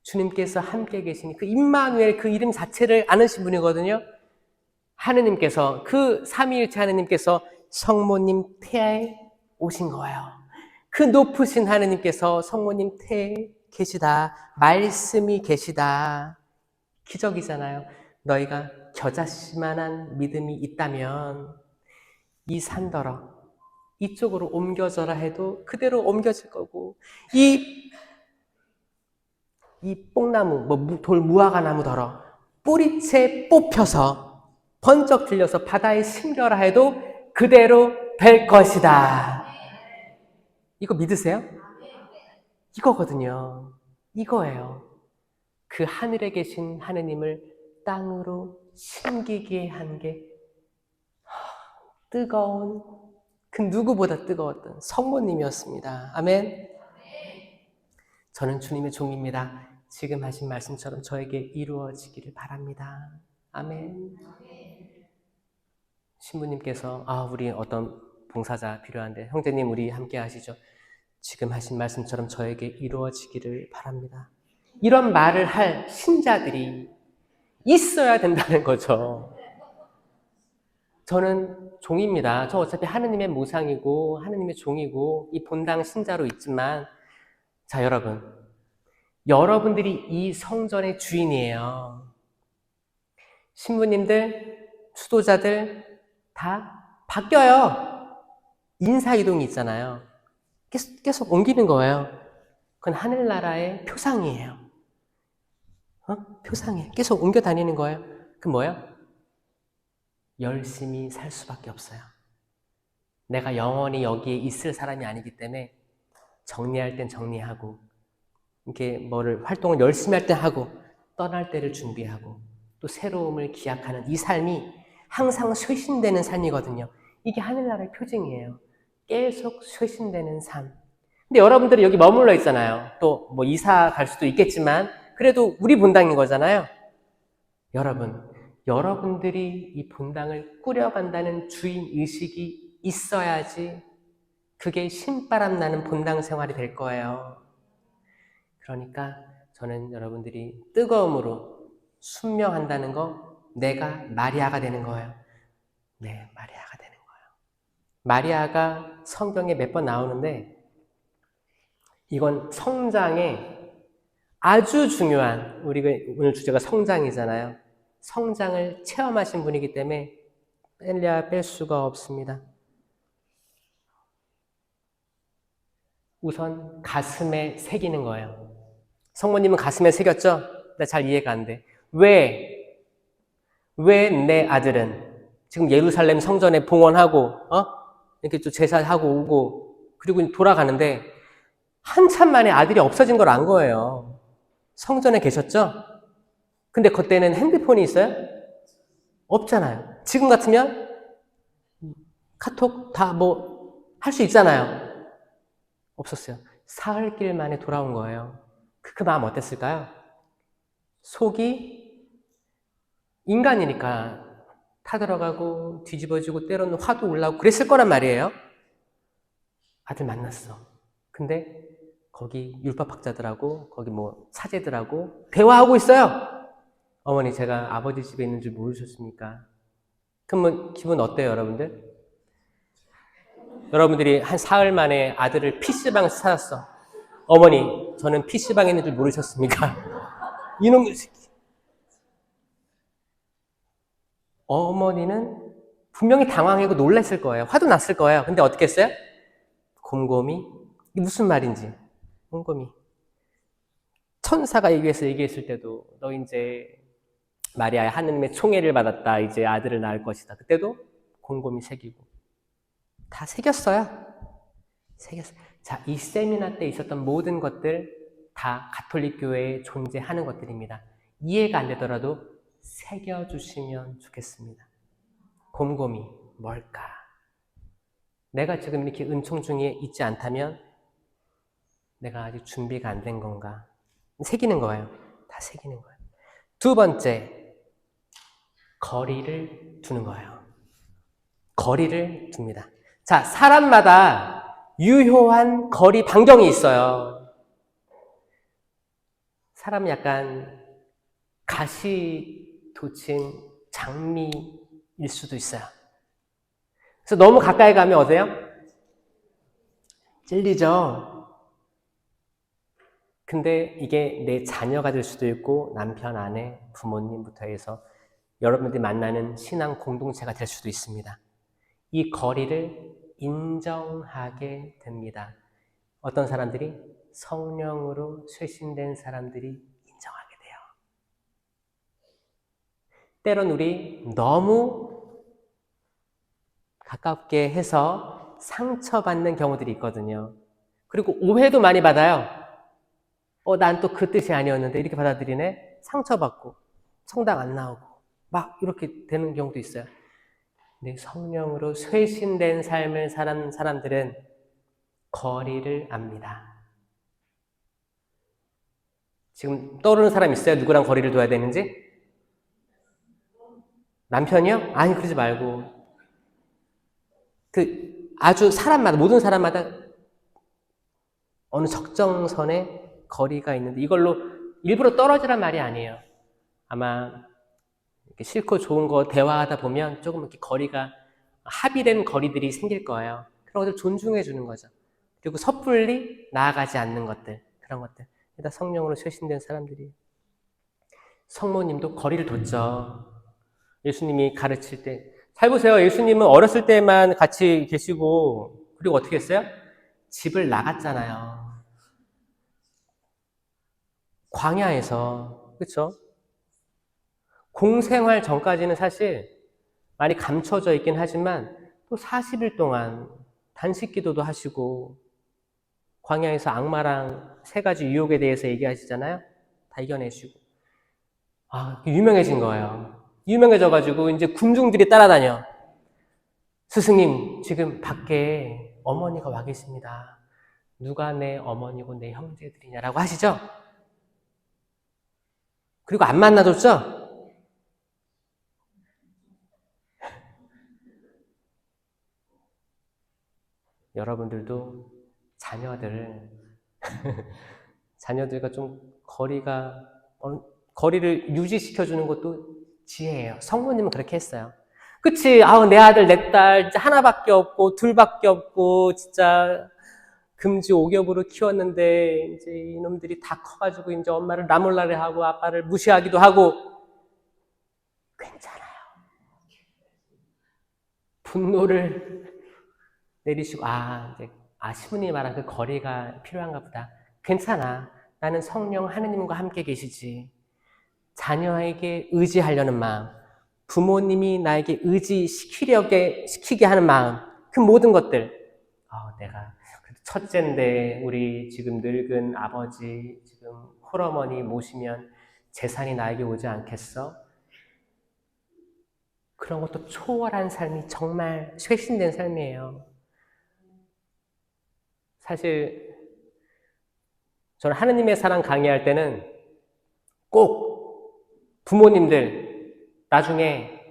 주님께서 함께 계시니 그 임마누엘 그 이름 자체를 아는 분이거든요. 하느님께서 그 삼위일체 하느님께서 성모님 태에 오신 거예요. 그 높으신 하느님께서 성모님 태에 계시다. 말씀이 계시다. 기적이잖아요. 너희가 겨자씨만한 믿음이 있다면 이 산더러 이쪽으로 옮겨져라 해도 그대로 옮겨질 거고 이 뽕나무 돌 무화과 나무더러 뿌리채 뽑혀서 번쩍 들려서 바다에 심겨라 해도 그대로 될 것이다. 이거 믿으세요? 이거거든요. 이거예요. 그 하늘에 계신 하느님을 땅으로 심기게 한 게 뜨거운 그 누구보다 뜨거웠던 성모님이었습니다. 아멘. 저는 주님의 종입니다. 지금 하신 말씀처럼 저에게 이루어지기를 바랍니다. 아멘. 신부님께서 우리 어떤 봉사자 필요한데 형제님 우리 함께 하시죠. 지금 하신 말씀처럼 저에게 이루어지기를 바랍니다. 이런 말을 할 신자들이 있어야 된다는 거죠. 저는 종입니다. 저 어차피 하느님의 모상이고 하느님의 종이고 이 본당 신자로 있지만, 자, 여러분들이 이 성전의 주인이에요. 신부님들, 수도자들 다 바뀌어요. 인사이동이 있잖아요. 계속 옮기는 거예요. 그건 하늘나라의 표상이에요. 표상이에요. 계속 옮겨 다니는 거예요. 그 뭐예요? 열심히 살 수밖에 없어요. 내가 영원히 여기에 있을 사람이 아니기 때문에 정리할 땐 정리하고, 이렇게 활동을 열심히 할 때 하고, 떠날 때를 준비하고, 또 새로움을 기약하는 이 삶이 항상 쇄신되는 삶이거든요. 이게 하늘나라의 표징이에요. 계속 쇄신되는 삶. 근데 여러분들이 여기 머물러 있잖아요. 또 뭐 이사 갈 수도 있겠지만 그래도 우리 본당인 거잖아요. 여러분들이 이 본당을 꾸려간다는 주인의식이 있어야지 그게 신바람 나는 본당 생활이 될 거예요. 그러니까 저는 여러분들이 뜨거움으로 순명한다는 거, 내가 마리아가 되는 거예요. 네, 마리아가 되는 거예요. 마리아가 성경에 몇 번 나오는데 이건 성장에 아주 중요한, 우리가 오늘 주제가 성장이잖아요. 성장을 체험하신 분이기 때문에 뺄 수가 없습니다. 우선 가슴에 새기는 거예요. 성모님은 가슴에 새겼죠? 나 잘 이해가 안 돼. 왜 내 아들은 지금 예루살렘 성전에 봉헌하고 이렇게 또 제사하고 오고 그리고 돌아가는데 한참 만에 아들이 없어진 걸 안 거예요. 성전에 계셨죠? 근데 그때는 핸드폰이 있어요? 없잖아요. 지금 같으면 카톡 다 할 수 있잖아요. 없었어요. 사흘길 만에 돌아온 거예요. 그 마음 어땠을까요? 속이 인간이니까 타들어가고 뒤집어지고 때로는 화도 올라오고 그랬을 거란 말이에요. 아들 만났어. 근데 거기 율법학자들하고 거기 사제들하고 대화하고 있어요. 어머니, 제가 아버지 집에 있는 줄 모르셨습니까? 그러면 기분 어때요, 여러분들? 여러분들이 한 사흘 만에 아들을 PC방에서 찾았어. 어머니, 저는 PC방에 있는 줄 모르셨습니까? 이놈의 새끼. 어머니는 분명히 당황하고 놀랐을 거예요. 화도 났을 거예요. 근데 어떻게 했어요? 곰곰이. 이게 무슨 말인지. 곰곰이. 천사가 얘기했을 때도 너 이제 마리아야 하느님의 총애를 받았다. 이제 아들을 낳을 것이다. 그때도 곰곰이 새기고. 다 새겼어요. 자, 이 세미나 때 있었던 모든 것들 다 가톨릭 교회에 존재하는 것들입니다. 이해가 안 되더라도 새겨주시면 좋겠습니다. 곰곰이 뭘까? 내가 지금 이렇게 은총 중에 있지 않다면 내가 아직 준비가 안 된 건가? 새기는 거예요. 다 새기는 거예요. 두 번째, 거리를 두는 거예요. 거리를 둡니다. 자, 사람마다 유효한 거리 반경이 있어요. 사람이 약간 가시 돋친 장미일 수도 있어요. 그래서 너무 가까이 가면 어때요? 찔리죠? 근데 이게 내 자녀가 될 수도 있고 남편, 아내, 부모님부터 해서 여러분들이 만나는 신앙 공동체가 될 수도 있습니다. 이 거리를 인정하게 됩니다. 어떤 사람들이? 성령으로 쇄신된 사람들이 인정하게 돼요. 때론 우리 너무 가깝게 해서 상처받는 경우들이 있거든요. 그리고 오해도 많이 받아요. 난 또 그 뜻이 아니었는데 이렇게 받아들이네? 상처받고 성당 안 나오고 막 이렇게 되는 경우도 있어요. 근데 성령으로 쇄신된 삶을 사는 사람들은 거리를 압니다. 지금 떠오르는 사람 있어요? 누구랑 거리를 둬야 되는지? 남편이요? 아니, 그러지 말고. 아주 모든 사람마다 어느 적정선에 거리가 있는데 이걸로 일부러 떨어지란 말이 아니에요. 아마 이렇게 싫고 좋은 거 대화하다 보면 조금 이렇게 거리가 합의된 거리들이 생길 거예요. 그런 것들 존중해 주는 거죠. 그리고 섣불리 나아가지 않는 것들, 그런 것들. 다 성령으로 쇄신된 사람들이에요. 성모님도 거리를 뒀죠. 예수님이 가르칠 때. 잘 보세요. 예수님은 어렸을 때만 같이 계시고, 그리고 어떻게 했어요? 집을 나갔잖아요. 광야에서. 그렇죠? 공생활 전까지는 사실 많이 감춰져 있긴 하지만 또 40일 동안 단식 기도도 하시고 광야에서 악마랑 3가지 유혹에 대해서 얘기하시잖아요. 다 이겨내시고. 유명해진 거예요. 유명해져가지고 이제 군중들이 따라다녀. 스승님, 지금 밖에 어머니가 와 계십니다. 누가 내 어머니고 내 형제들이냐라고 하시죠? 그리고 안 만나줬죠? 여러분들도 자녀들과 좀 거리를 유지시켜주는 것도 지혜예요. 성모님은 그렇게 했어요. 그치? 내 아들, 내 딸, 진짜 하나밖에 없고, 둘밖에 없고, 진짜, 금지 오겹으로 키웠는데, 이제 이놈들이 다 커가지고, 이제 엄마를 나몰라래 하고, 아빠를 무시하기도 하고, 괜찮아요. 분노를 내리시고, 시부님이 말한 그 거리가 필요한가 보다. 괜찮아. 나는 성령 하느님과 함께 계시지. 자녀에게 의지하려는 마음, 부모님이 나에게 시키게 하는 마음, 그 모든 것들. 내가 첫째인데 우리 지금 늙은 아버지, 지금 홀어머니 모시면 재산이 나에게 오지 않겠어? 그런 것도 초월한 삶이 정말 쇄신된 삶이에요. 사실 저는 하느님의 사랑 강의할 때는 꼭 부모님들 나중에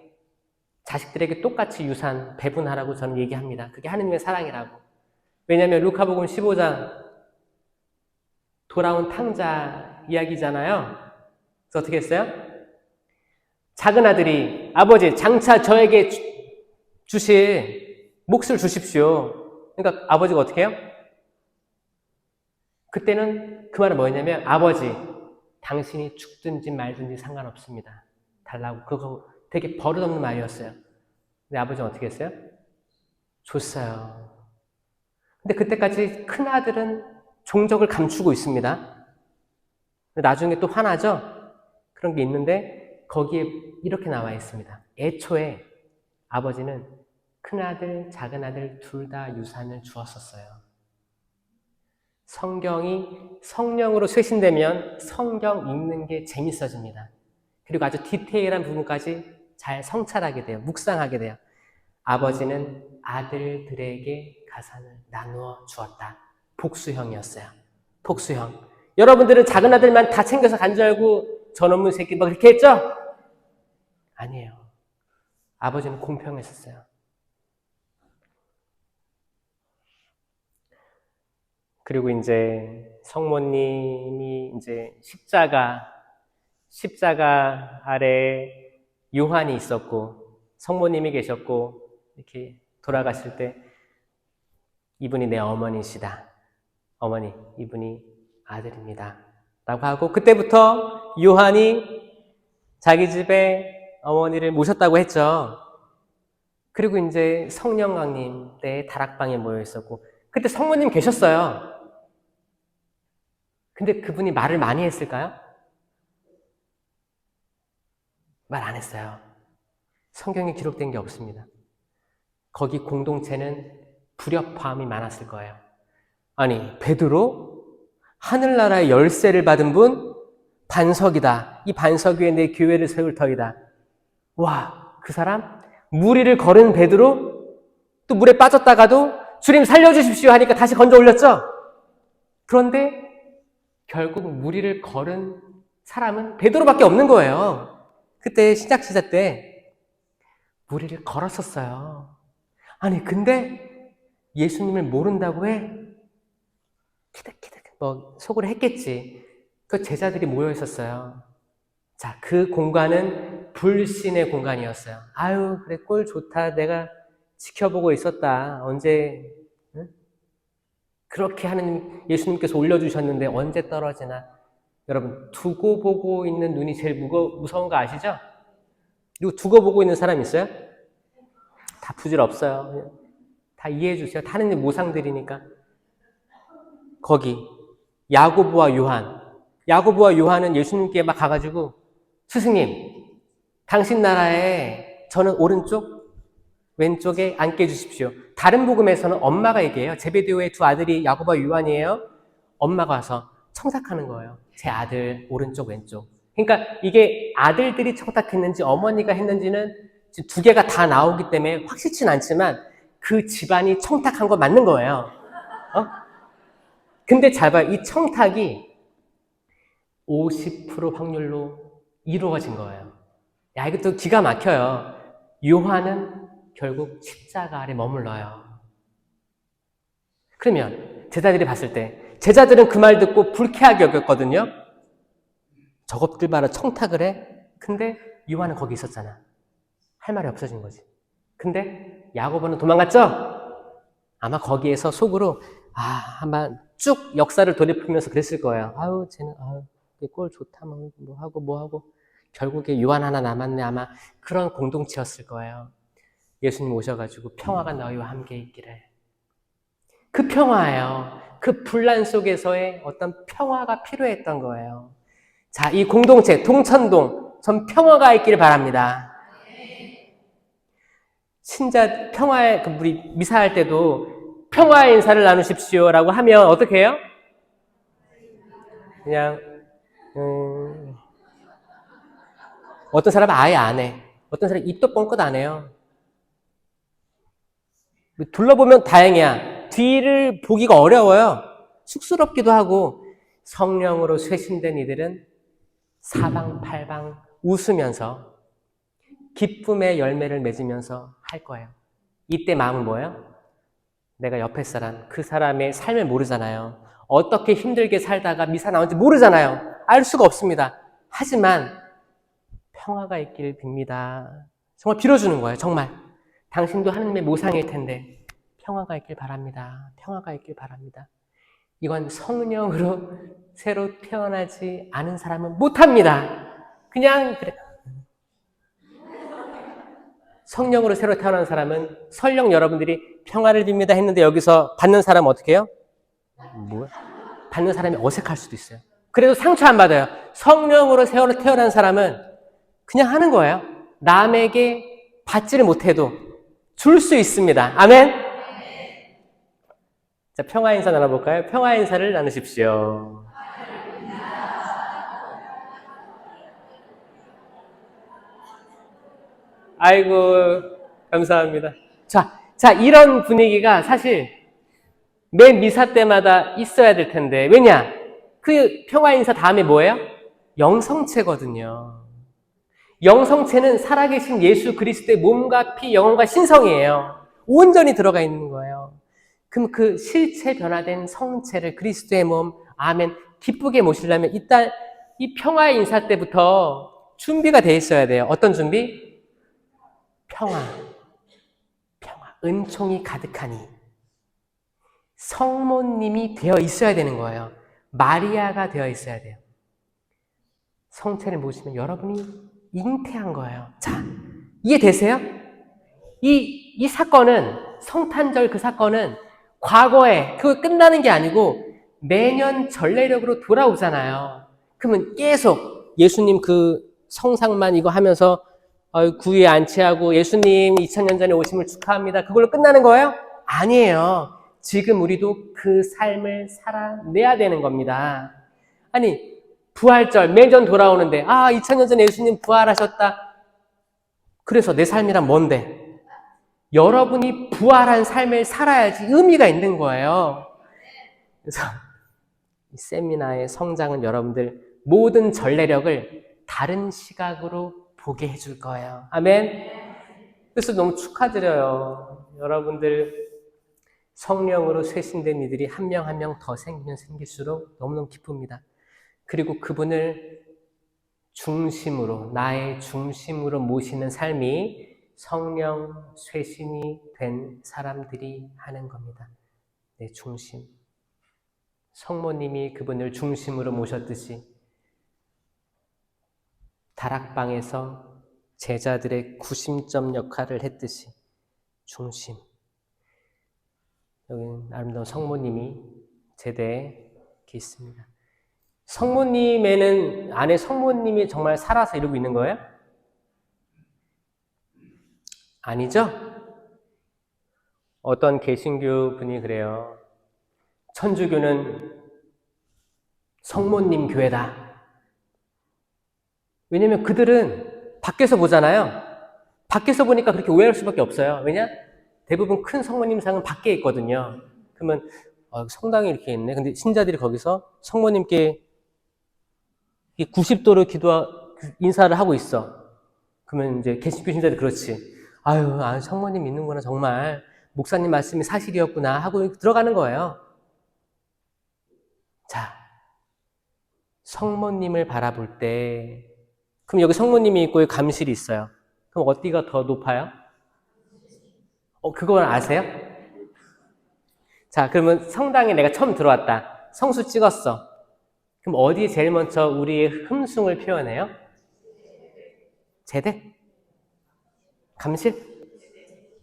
자식들에게 똑같이 유산 배분하라고 저는 얘기합니다. 그게 하느님의 사랑이라고. 왜냐하면 루카복음 15장 돌아온 탕자 이야기잖아요. 그래서 어떻게 했어요? 작은 아들이 아버지 장차 저에게 주실 몫을 주십시오. 그러니까 아버지가 어떻게 해요? 그때는 그 말은 뭐였냐면 아버지 당신이 죽든지 말든지 상관없습니다. 달라고. 그거 되게 버릇없는 말이었어요. 근데 아버지는 어떻게 했어요? 줬어요. 근데 그때까지 큰아들은 종적을 감추고 있습니다. 나중에 또 화나죠? 그런 게 있는데 거기에 이렇게 나와 있습니다. 애초에 아버지는 큰아들, 작은아들 둘 다 유산을 주었었어요. 성경이 성령으로 쇄신되면 성경 읽는 게 재밌어집니다. 그리고 아주 디테일한 부분까지 잘 성찰하게 돼요. 묵상하게 돼요. 아버지는 아들들에게 가산을 나누어 주었다. 복수형이었어요. 복수형. 여러분들은 작은 아들만 다 챙겨서 간 줄 알고 저놈의 새끼 막 그렇게 했죠? 아니에요. 아버지는 공평했었어요. 그리고 이제 성모님이 이제 십자가 아래 요한이 있었고 성모님이 계셨고 이렇게 돌아가실 때 이분이 내 어머니시다. 어머니, 이분이 아들입니다. 라고 하고 그때부터 요한이 자기 집에 어머니를 모셨다고 했죠. 그리고 이제 성령강림 때 다락방에 모여 있었고 그때 성모님 계셨어요. 근데 그분이 말을 많이 했을까요? 말 안 했어요. 성경에 기록된 게 없습니다. 거기 공동체는 불협화음이 많았을 거예요. 아니, 베드로? 하늘나라의 열쇠를 받은 분? 반석이다. 이 반석 위에 내 교회를 세울 터이다. 와, 그 사람? 무리를 걸은 베드로? 또 물에 빠졌다가도 주님 살려주십시오 하니까 다시 건져 올렸죠? 그런데 결국 무리를 걸은 사람은 베드로밖에 없는 거예요. 그때 신약 시대 때 무리를 걸었었어요. 아니 근데 예수님을 모른다고 해? 키득키득 속으로 했겠지. 그 제자들이 모여 있었어요. 자, 그 공간은 불신의 공간이었어요. 아유, 그래, 꼴 좋다. 내가 지켜보고 있었다. 언제, 응? 그렇게 하는 예수님께서 올려주셨는데 언제 떨어지나. 여러분, 두고 보고 있는 눈이 제일 무서운 거 아시죠? 그리고 두고 보고 있는 사람 있어요? 다 부질없어요. 다 이해해 주세요. 다른 모상들이니까. 거기 야고보와 요한. 야고보와 요한은 예수님께 막 가가지고 스승님, 당신 나라에 저는 오른쪽, 왼쪽에 앉게 해주십시오. 다른 복음에서는 엄마가 얘기해요. 제베데오의 두 아들이 야고보와 요한이에요. 엄마가 와서 청탁하는 거예요. 제 아들 오른쪽, 왼쪽. 그러니까 이게 아들들이 청탁했는지 어머니가 했는지는 지금 두 개가 다 나오기 때문에 확실치는 않지만 그 집안이 청탁한 거 맞는 거예요. 근데 잘 봐요. 이 청탁이 50% 확률로 이루어진 거예요. 야, 이것도 기가 막혀요. 요한은 결국 십자가 아래 머물러요. 그러면 제자들이 봤을 때 제자들은 그 말 듣고 불쾌하게 여겼거든요. 저것들 봐라 청탁을 해? 근데 요한은 거기 있었잖아. 할 말이 없어진 거지. 근데 야고보는 도망갔죠? 아마 거기에서 속으로 아마 쭉 역사를 되짚으면서 그랬을 거예요. 아유 쟤는 꼴 좋다 뭐 하고 결국에 요한 하나 남았네. 아마 그런 공동체였을 거예요. 예수님 오셔가지고 평화가 너희와 함께 있기를. 그 평화예요. 그 분란 속에서의 어떤 평화가 필요했던 거예요. 자, 이 공동체 동천동 전 평화가 있기를 바랍니다. 신자 평화의 우리 미사할 때도 평화의 인사를 나누십시오라고 하면 어떻게 해요? 그냥 어떤 사람은 아예 안 해. 어떤 사람은 입도 뻥끗 안 해요. 둘러보면 다행이야. 뒤를 보기가 어려워요. 쑥스럽기도 하고. 성령으로 쇄신된 이들은 사방팔방 웃으면서 기쁨의 열매를 맺으면서 할 거예요. 이때 마음은 뭐예요? 내가 옆에 사람, 그 사람의 삶을 모르잖아요. 어떻게 힘들게 살다가 미사 나온지 모르잖아요. 알 수가 없습니다. 하지만 평화가 있기를 빕니다. 정말 빌어주는 거예요. 정말. 당신도 하나님의 모상일 텐데 평화가 있길 바랍니다. 평화가 있길 바랍니다. 이건 성령으로 새로 태어나지 않은 사람은 못합니다. 그냥 그래. 성령으로 새로 태어난 사람은 설령 여러분들이 평화를 빕니다 했는데 여기서 받는 사람은 어떻게 해요? 뭐야? 받는 사람이 어색할 수도 있어요. 그래도 상처 안 받아요. 성령으로 새로 태어난 사람은 그냥 하는 거예요. 남에게 받지를 못해도 줄 수 있습니다. 아멘? 자, 평화 인사 나눠볼까요? 평화 인사를 나누십시오. 아이고, 감사합니다. 자, 이런 분위기가 사실 매 미사 때마다 있어야 될 텐데, 왜냐? 그 평화 인사 다음에 뭐예요? 영성체거든요. 영성체는 살아계신 예수 그리스도의 몸과 피, 영혼과 신성이에요. 온전히 들어가 있는 거예요. 그럼 그 실체 변화된 성체를 그리스도의 몸, 아멘, 기쁘게 모시려면 일단 이 평화의 인사 때부터 준비가 돼 있어야 돼요. 어떤 준비? 평화, 은총이 가득하니 성모님이 되어 있어야 되는 거예요. 마리아가 되어 있어야 돼요. 성체를 모시면 여러분이 잉태한 거예요. 자, 이해되세요? 이 사건은, 성탄절 그 사건은 과거에 그거 끝나는 게 아니고 매년 전례력으로 돌아오잖아요. 그러면 계속 예수님 그 성상만 이거 하면서 구유에 안치하고 예수님 2000년 전에 오심을 축하합니다. 그걸로 끝나는 거예요? 아니에요. 지금 우리도 그 삶을 살아내야 되는 겁니다. 아니, 부활절 매년 돌아오는데 2000년 전에 예수님 부활하셨다. 그래서 내 삶이란 뭔데? 여러분이 부활한 삶을 살아야지 의미가 있는 거예요. 그래서 이 세미나의 성장은 여러분들 모든 전례력을 다른 시각으로 보게 해줄 거예요. 아멘? 그래서 너무 축하드려요. 여러분들 성령으로 쇄신된 이들이 한 명 한 명 더 생기면 생길수록 너무너무 기쁩니다. 그리고 그분을 중심으로, 나의 중심으로 모시는 삶이 성령 쇄신이 된 사람들이 하는 겁니다. 내 중심. 성모님이 그분을 중심으로 모셨듯이 다락방에서 제자들의 구심점 역할을 했듯이 중심. 여기는 아름다운 성모님이 제대에 이렇게 있습니다. 성모님에는 안에 성모님이 정말 살아서 이루고 있는 거예요? 아니죠? 어떤 개신교 분이 그래요. 천주교는 성모님 교회다. 왜냐면 그들은 밖에서 보잖아요. 밖에서 보니까 그렇게 오해할 수밖에 없어요. 왜냐? 대부분 큰 성모님 상은 밖에 있거든요. 그러면 성당이 이렇게 있네. 근데 신자들이 거기서 성모님께 90도로 인사를 하고 있어. 그러면 이제 개신교 신자들이 그렇지. 아유, 성모님 믿는구나. 정말 목사님 말씀이 사실이었구나 하고 들어가는 거예요. 자, 성모님을 바라볼 때 그럼 여기 성모님이 있고 여기 감실이 있어요. 그럼 어디가 더 높아요? 그걸 아세요? 자, 그러면 성당에 내가 처음 들어왔다. 성수 찍었어. 그럼 어디에 제일 먼저 우리의 흠숭을 표현해요? 제대? 감실?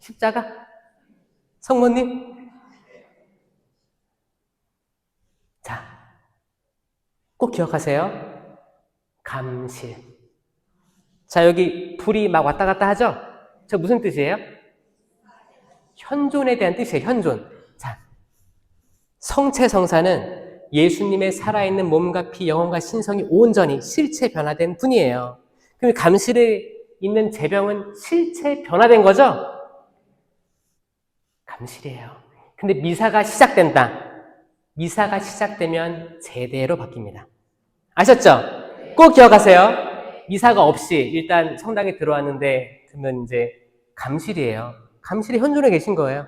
십자가? 성모님? 자, 꼭 기억하세요. 감실. 자, 여기 불이 막 왔다 갔다 하죠? 저 무슨 뜻이에요? 현존에 대한 뜻이에요. 현존. 자, 성체성사는 예수님의 살아있는 몸과 피, 영혼과 신성이 온전히 실체 변화된 분이에요. 그럼 감실에 있는 제병은 실체 변화된 거죠? 감실이에요. 근데 미사가 시작된다. 미사가 시작되면 제대로 바뀝니다. 아셨죠? 꼭 기억하세요. 미사가 없이 일단 성당에 들어왔는데 그러면 이제 감실이에요. 감실이 현존에 계신 거예요.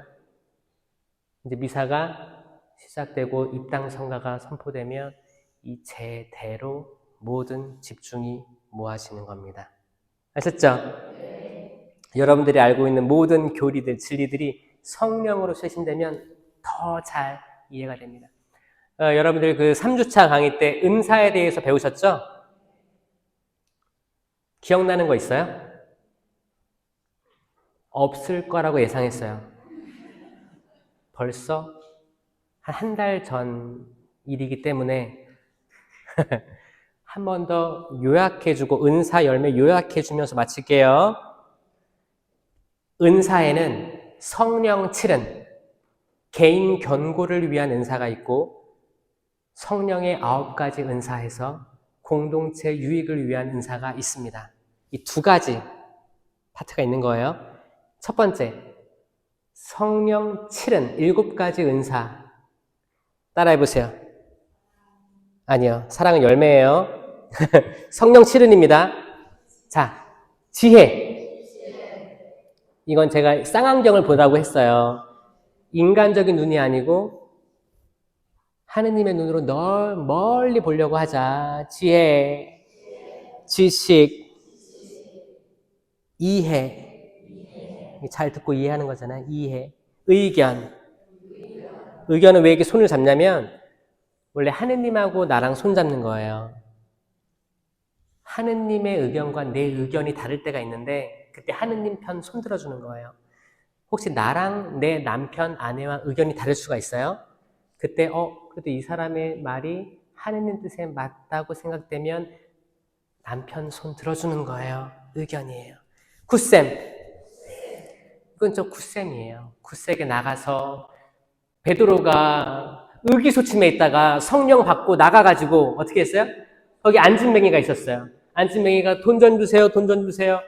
이제 미사가 시작되고 입당 성가가 선포되면 이 제대로 모든 집중이 모아지는 겁니다. 아셨죠? 여러분들이 알고 있는 모든 교리들, 진리들이 성령으로 쇄신되면 더 잘 이해가 됩니다. 여러분들 그 3주차 강의 때 은사에 대해서 배우셨죠? 기억나는 거 있어요? 없을 거라고 예상했어요. 벌써 한 달 전 일이기 때문에 한 번 더 요약해주고 은사 열매 요약해주면서 마칠게요. 은사에는 성령 7은 개인 견고를 위한 은사가 있고 성령의 9가지 은사에서 공동체 유익을 위한 은사가 있습니다. 이 2가지 파트가 있는 거예요. 첫 번째, 성령 7은 7가지 은사. 따라해보세요. 아니요, 사랑은 열매예요. 성령 7은입니다. 자, 지혜. 이건 제가 쌍안경을 보라고 했어요. 인간적인 눈이 아니고 하느님의 눈으로 멀리 보려고 하자. 지혜, 지식, 이해. 잘 듣고 이해하는 거잖아요. 이해. 의견. 의견은 왜 이렇게 손을 잡냐면 원래 하느님하고 나랑 손 잡는 거예요. 하느님의 의견과 내 의견이 다를 때가 있는데 그때 하느님 편 손 들어주는 거예요. 혹시 나랑 내 남편, 아내와 의견이 다를 수가 있어요? 그때 그래도 이 사람의 말이 하느님 뜻에 맞다고 생각되면 남편 손 들어주는 거예요. 의견이에요. 굿쌤. 이건 저 굿쌤이에요. 굿쌤에 나가서 베드로가 의기소침해 있다가 성령 받고 나가가지고 어떻게 했어요? 거기 안진뱅이가 있었어요. 안진뱅이가 돈 좀 주세요. 돈 좀 주세요.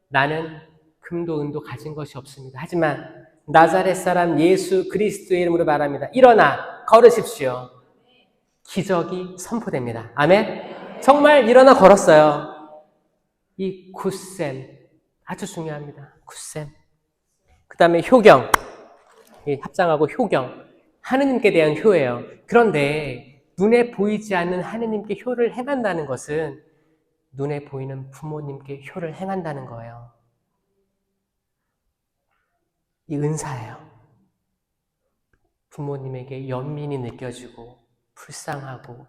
나는 금도 은도 가진 것이 없습니다. 하지만 나자렛 사람 예수 그리스도의 이름으로 말합니다. 일어나 걸으십시오. 기적이 선포됩니다. 아멘? 정말 일어나 걸었어요. 이 굿쌤 아주 중요합니다. 굿쌤. 그 다음에 효경. 합장하고 효경. 하느님께 대한 효예요. 그런데 눈에 보이지 않는 하느님께 효를 행한다는 것은 눈에 보이는 부모님께 효를 행한다는 거예요. 이 은사예요. 부모님에게 연민이 느껴지고 불쌍하고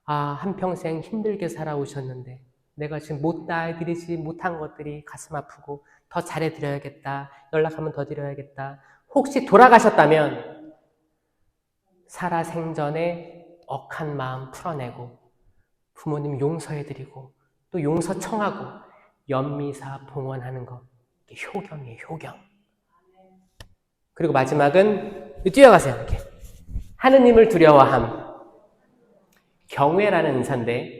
한평생 힘들게 살아오셨는데 내가 지금 못 다해드리지 못한 것들이 가슴 아프고 더 잘해드려야겠다. 연락하면 더 드려야겠다. 혹시 돌아가셨다면 살아생전에 억한 마음 풀어내고 부모님 용서해드리고 또 용서 청하고 연미사 봉헌하는 거. 이게 효경이에요. 효경. 그리고 마지막은 뛰어가세요. 이렇게. 하느님을 두려워함. 경외라는 은사인데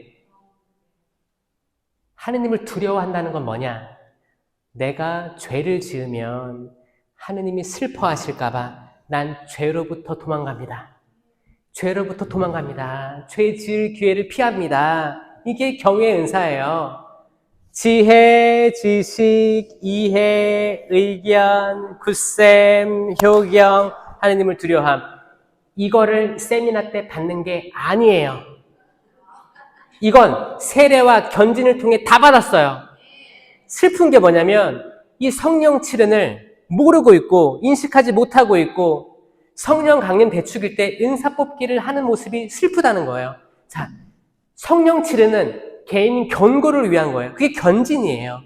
하느님을 두려워한다는 건 뭐냐? 내가 죄를 지으면 하느님이 슬퍼하실까 봐 난 죄로부터 도망갑니다. 죄로부터 도망갑니다. 죄 지을 기회를 피합니다. 이게 경외의 은사예요. 지혜, 지식, 이해, 의견, 굳셈, 효경, 하느님을 두려워함. 이거를 세미나 때 받는 게 아니에요. 이건 세례와 견진을 통해 다 받았어요. 슬픈 게 뭐냐면 이 성령 칠은을 모르고 있고 인식하지 못하고 있고 성령 강림 대축일 때 은사 뽑기를 하는 모습이 슬프다는 거예요. 자, 성령 칠은은 개인 견고를 위한 거예요. 그게 견진이에요.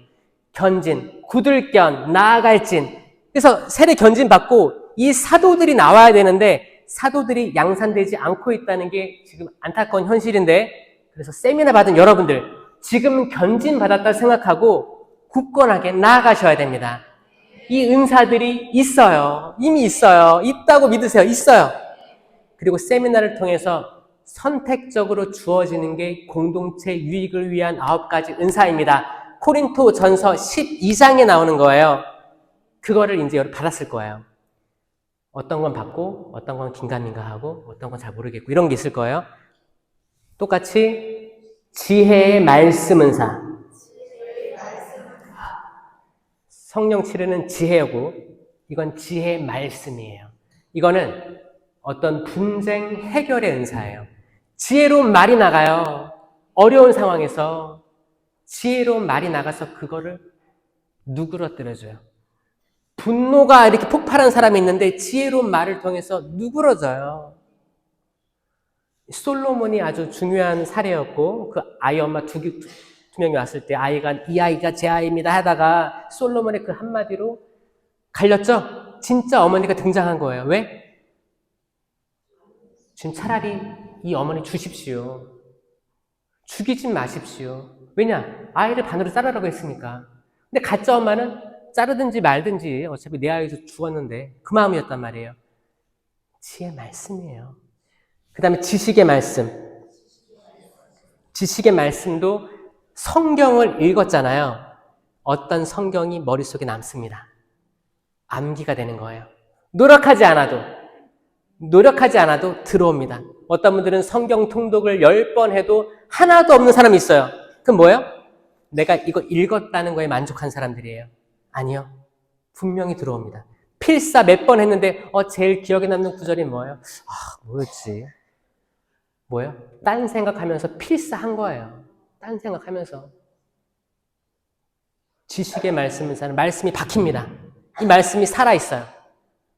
견진, 굳을견, 나아갈진. 그래서 세례 견진 받고 이 사도들이 나와야 되는데 사도들이 양산되지 않고 있다는 게 지금 안타까운 현실인데 그래서 세미나 받은 여러분들 지금 견진 받았다 생각하고 굳건하게 나아가셔야 됩니다. 이 은사들이 있어요. 이미 있어요. 있다고 믿으세요. 있어요. 그리고 세미나를 통해서 선택적으로 주어지는 게 공동체 유익을 위한 9가지 은사입니다. 코린토 전서 12장에 나오는 거예요. 그거를 이제 여러분 받았을 거예요. 어떤 건 받고 어떤 건 긴가민가하고 어떤 건 잘 모르겠고 이런 게 있을 거예요. 똑같이 지혜의 말씀 은사. 성령 치르는 지혜고 이건 지혜의 말씀이에요. 이거는 어떤 분쟁 해결의 은사예요. 지혜로운 말이 나가요. 어려운 상황에서 지혜로운 말이 나가서 그거를 누그러뜨려줘요. 분노가 이렇게 폭발한 사람이 있는데 지혜로운 말을 통해서 누그러져요. 솔로몬이 아주 중요한 사례였고 그 아이 엄마 두 명이 왔을 때 이 아이가 제 아이입니다 하다가 솔로몬의 그 한마디로 갈렸죠? 진짜 어머니가 등장한 거예요. 왜? 지금 차라리 이 어머니 주십시오. 죽이지 마십시오. 왜냐? 아이를 반으로 자르라고 했으니까. 근데 가짜 엄마는 자르든지 말든지 어차피 내 아이도 죽었는데 그 마음이었단 말이에요. 지혜의 말씀이에요. 그 다음에 지식의 말씀. 지식의 말씀도 성경을 읽었잖아요. 어떤 성경이 머릿속에 남습니다. 암기가 되는 거예요. 노력하지 않아도 들어옵니다. 어떤 분들은 성경 통독을 10번 해도 하나도 없는 사람이 있어요. 그럼 뭐예요? 내가 이거 읽었다는 거에 만족한 사람들이에요. 아니요. 분명히 들어옵니다. 필사 몇 번 했는데 제일 기억에 남는 구절이 뭐예요? 뭐였지? 뭐예요? 딴 생각하면서 필사한 거예요. 딴 생각하면서. 지식의 말씀은 사는 말씀이 박힙니다. 이 말씀이 살아있어요.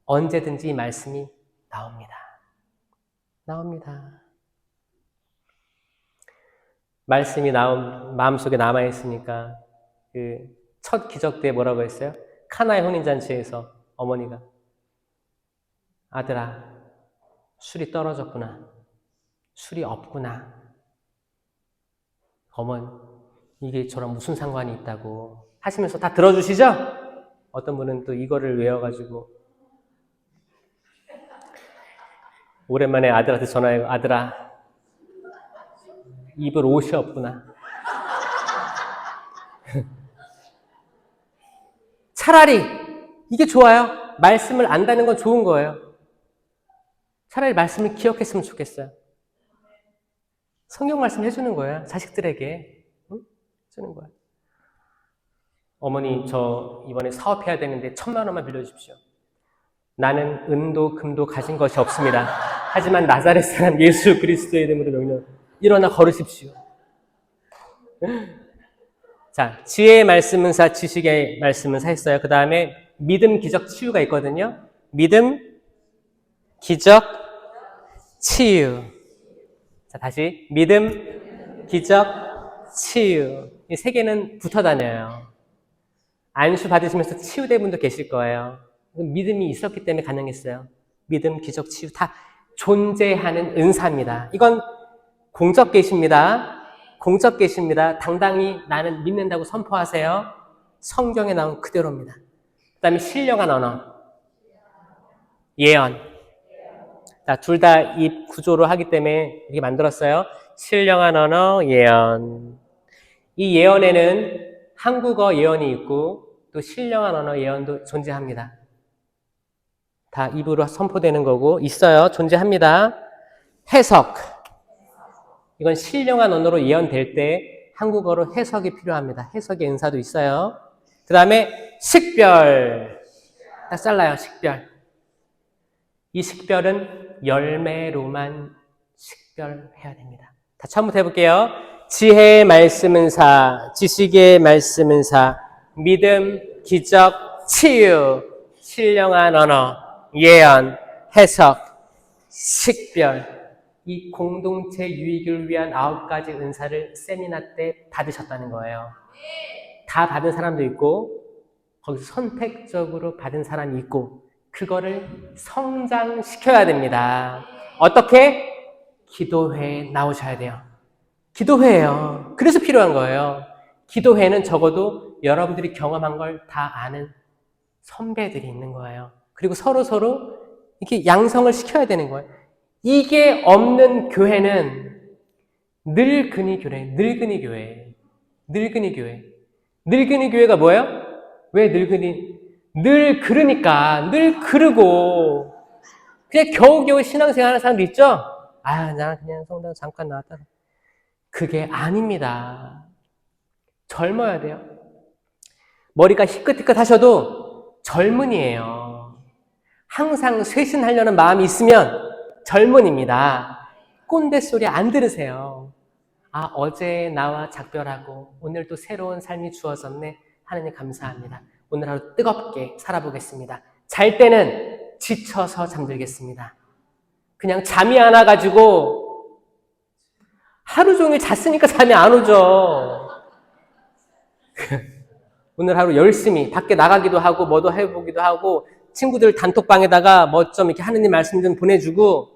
언제든지 이 말씀이 나옵니다. 말씀이 마음속에 남아있으니까 그 첫 기적 때 뭐라고 했어요? 카나의 혼인잔치에서 어머니가 아들아 술이 떨어졌구나. 술이 없구나. 어머니 이게 저랑 무슨 상관이 있다고 하시면서 다 들어주시죠? 어떤 분은 또 이거를 외워가지고 오랜만에 아들한테 전화해서 아들아 입을 옷이 없구나. 차라리 이게 좋아요. 말씀을 안다는 건 좋은 거예요. 차라리 말씀을 기억했으면 좋겠어요. 성경 말씀 해주는 거예요. 자식들에게. 응? 해주는 거예요. 어머니 저 이번에 사업해야 되는데 1,000만 원만 빌려주십시오. 나는 은도 금도 가진 것이 없습니다. 하지만 나사렛 사람 예수 그리스도의 이름으로 명령. 일어나 걸으십시오. 자, 지혜의 말씀은 사, 지식의 말씀은 사 했어요. 그 다음에 믿음, 기적, 치유가 있거든요. 믿음, 기적, 치유. 자, 다시 믿음, 기적, 치유. 이 세 개는 붙어 다녀요. 안수 받으시면서 치유된 분도 계실 거예요. 믿음이 있었기 때문에 가능했어요. 믿음, 기적, 치유 다 존재하는 은사입니다. 이건 공적 계시입니다. 공적 계시입니다. 당당히 나는 믿는다고 선포하세요. 성경에 나온 그대로입니다. 그 다음에 신령한 언어, 예언. 둘 다 이 구조로 하기 때문에 이렇게 만들었어요. 신령한 언어, 예언. 이 예언에는 한국어 예언이 있고 또 신령한 언어 예언도 존재합니다. 다 입으로 선포되는 거고 있어요. 존재합니다. 해석. 이건 신령한 언어로 예언될 때 한국어로 해석이 필요합니다. 해석의 은사도 있어요. 그 다음에 식별. 딱 잘라요. 식별. 이 식별은 열매로만 식별해야 됩니다. 다 처음부터 해볼게요. 지혜의 말씀은 사, 지식의 말씀은 사, 믿음, 기적, 치유, 신령한 언어, 예언, 해석, 식별. 이 공동체 유익을 위한 9가지 은사를 세미나 때 받으셨다는 거예요. 다 받은 사람도 있고 거기서 선택적으로 받은 사람이 있고 그거를 성장시켜야 됩니다. 어떻게? 기도회에 나오셔야 돼요. 기도회예요. 그래서 필요한 거예요. 기도회는 적어도 여러분들이 경험한 걸 다 아는 선배들이 있는 거예요. 그리고 서로 이렇게 양성을 시켜야 되는 거예요. 이게 없는 교회는 늙은이 교회, 늙은이 교회, 늙은이 교회. 늙은이 교회가 뭐예요? 왜 늙은이? 늘 그러니까, 늘 그러고, 그냥 겨우겨우 신앙생활 하는 사람도 있죠? 아, 나 그냥 성당 잠깐 나왔다. 그게 아닙니다. 젊어야 돼요. 머리가 희끗희끗 하셔도 젊은이에요. 항상 쇄신하려는 마음이 있으면 젊은입니다. 꼰대 소리 안 들으세요. 아, 어제 나와 작별하고 오늘 또 새로운 삶이 주어졌네. 하나님 감사합니다. 오늘 하루 뜨겁게 살아보겠습니다. 잘 때는 지쳐서 잠들겠습니다. 그냥 잠이 안 와가지고 하루 종일 잤으니까 잠이 안 오죠. 오늘 하루 열심히 밖에 나가기도 하고 뭐도 해보기도 하고 친구들 단톡방에다가 뭐 좀 이렇게 하느님 말씀 좀 보내주고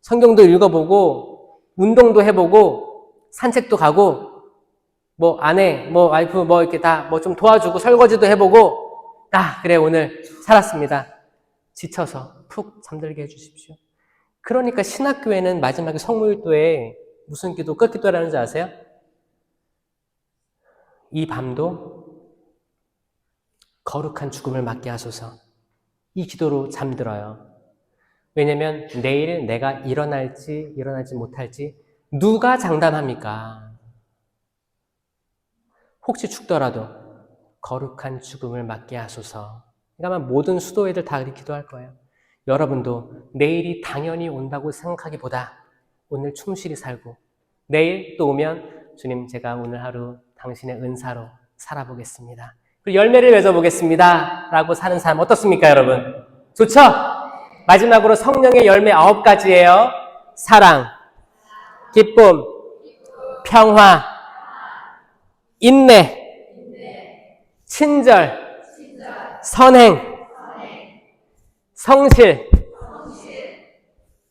성경도 읽어보고 운동도 해보고 산책도 가고 뭐 아내, 뭐 와이프 뭐 이렇게 다 뭐 좀 도와주고 설거지도 해보고 그래 오늘 살았습니다. 지쳐서 푹 잠들게 해주십시오. 그러니까 신학교에는 마지막에 성모일도에 무슨 기도, 끝기도라는지 아세요? 이 밤도 거룩한 죽음을 맞게 하소서. 이 기도로 잠들어요. 왜냐면 내일 내가 일어날지 못할지 누가 장담합니까? 혹시 죽더라도 거룩한 죽음을 맞게 하소서. 그러니까 모든 수도회들 다 이렇게 기도할 거예요. 여러분도 내일이 당연히 온다고 생각하기보다 오늘 충실히 살고 내일 또 오면 주님 제가 오늘 하루 당신의 은사로 살아보겠습니다. 그리고 열매를 맺어보겠습니다. 라고 사는 사람 어떻습니까, 여러분? 좋죠? 마지막으로 성령의 열매 9가지예요. 사랑, 기쁨, 평화, 인내, 친절, 선행, 성실,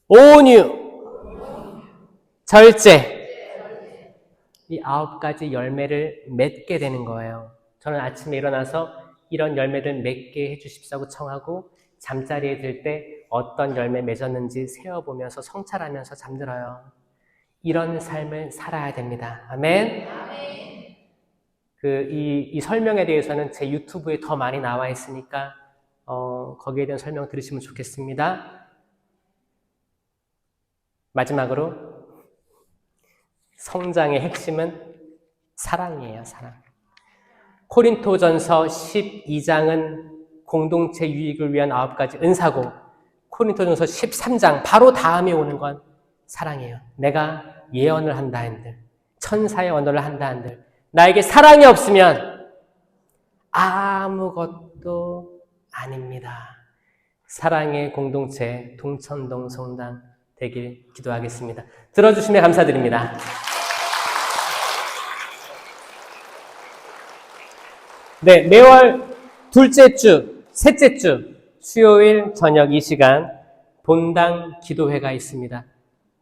온유, 절제. 이 9가지 열매를 맺게 되는 거예요. 저는 아침에 일어나서 이런 열매를 맺게 해주십사고 청하고 잠자리에 들 때 어떤 열매 맺었는지 세어보면서 성찰하면서 잠들어요. 이런 삶을 살아야 됩니다. 아멘. 이 설명에 대해서는 제 유튜브에 더 많이 나와 있으니까 거기에 대한 설명 들으시면 좋겠습니다. 마지막으로 성장의 핵심은 사랑이에요. 사랑. 고린토전서 12장은 공동체 유익을 위한 9가지 은사고 코린토전서 13장 바로 다음에 오는 건 사랑이에요. 내가 예언을 한다 한들, 천사의 언어를 한다 한들, 나에게 사랑이 없으면 아무것도 아닙니다. 사랑의 공동체 동천동 성당 되길 기도하겠습니다. 들어주시면 감사드립니다. 네, 매월 둘째 주, 셋째 주 수요일 저녁 이 시간 본당 기도회가 있습니다.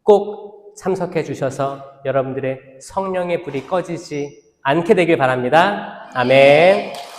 꼭 참석해 주셔서 여러분들의 성령의 불이 꺼지지 않게 되길 바랍니다. 아멘.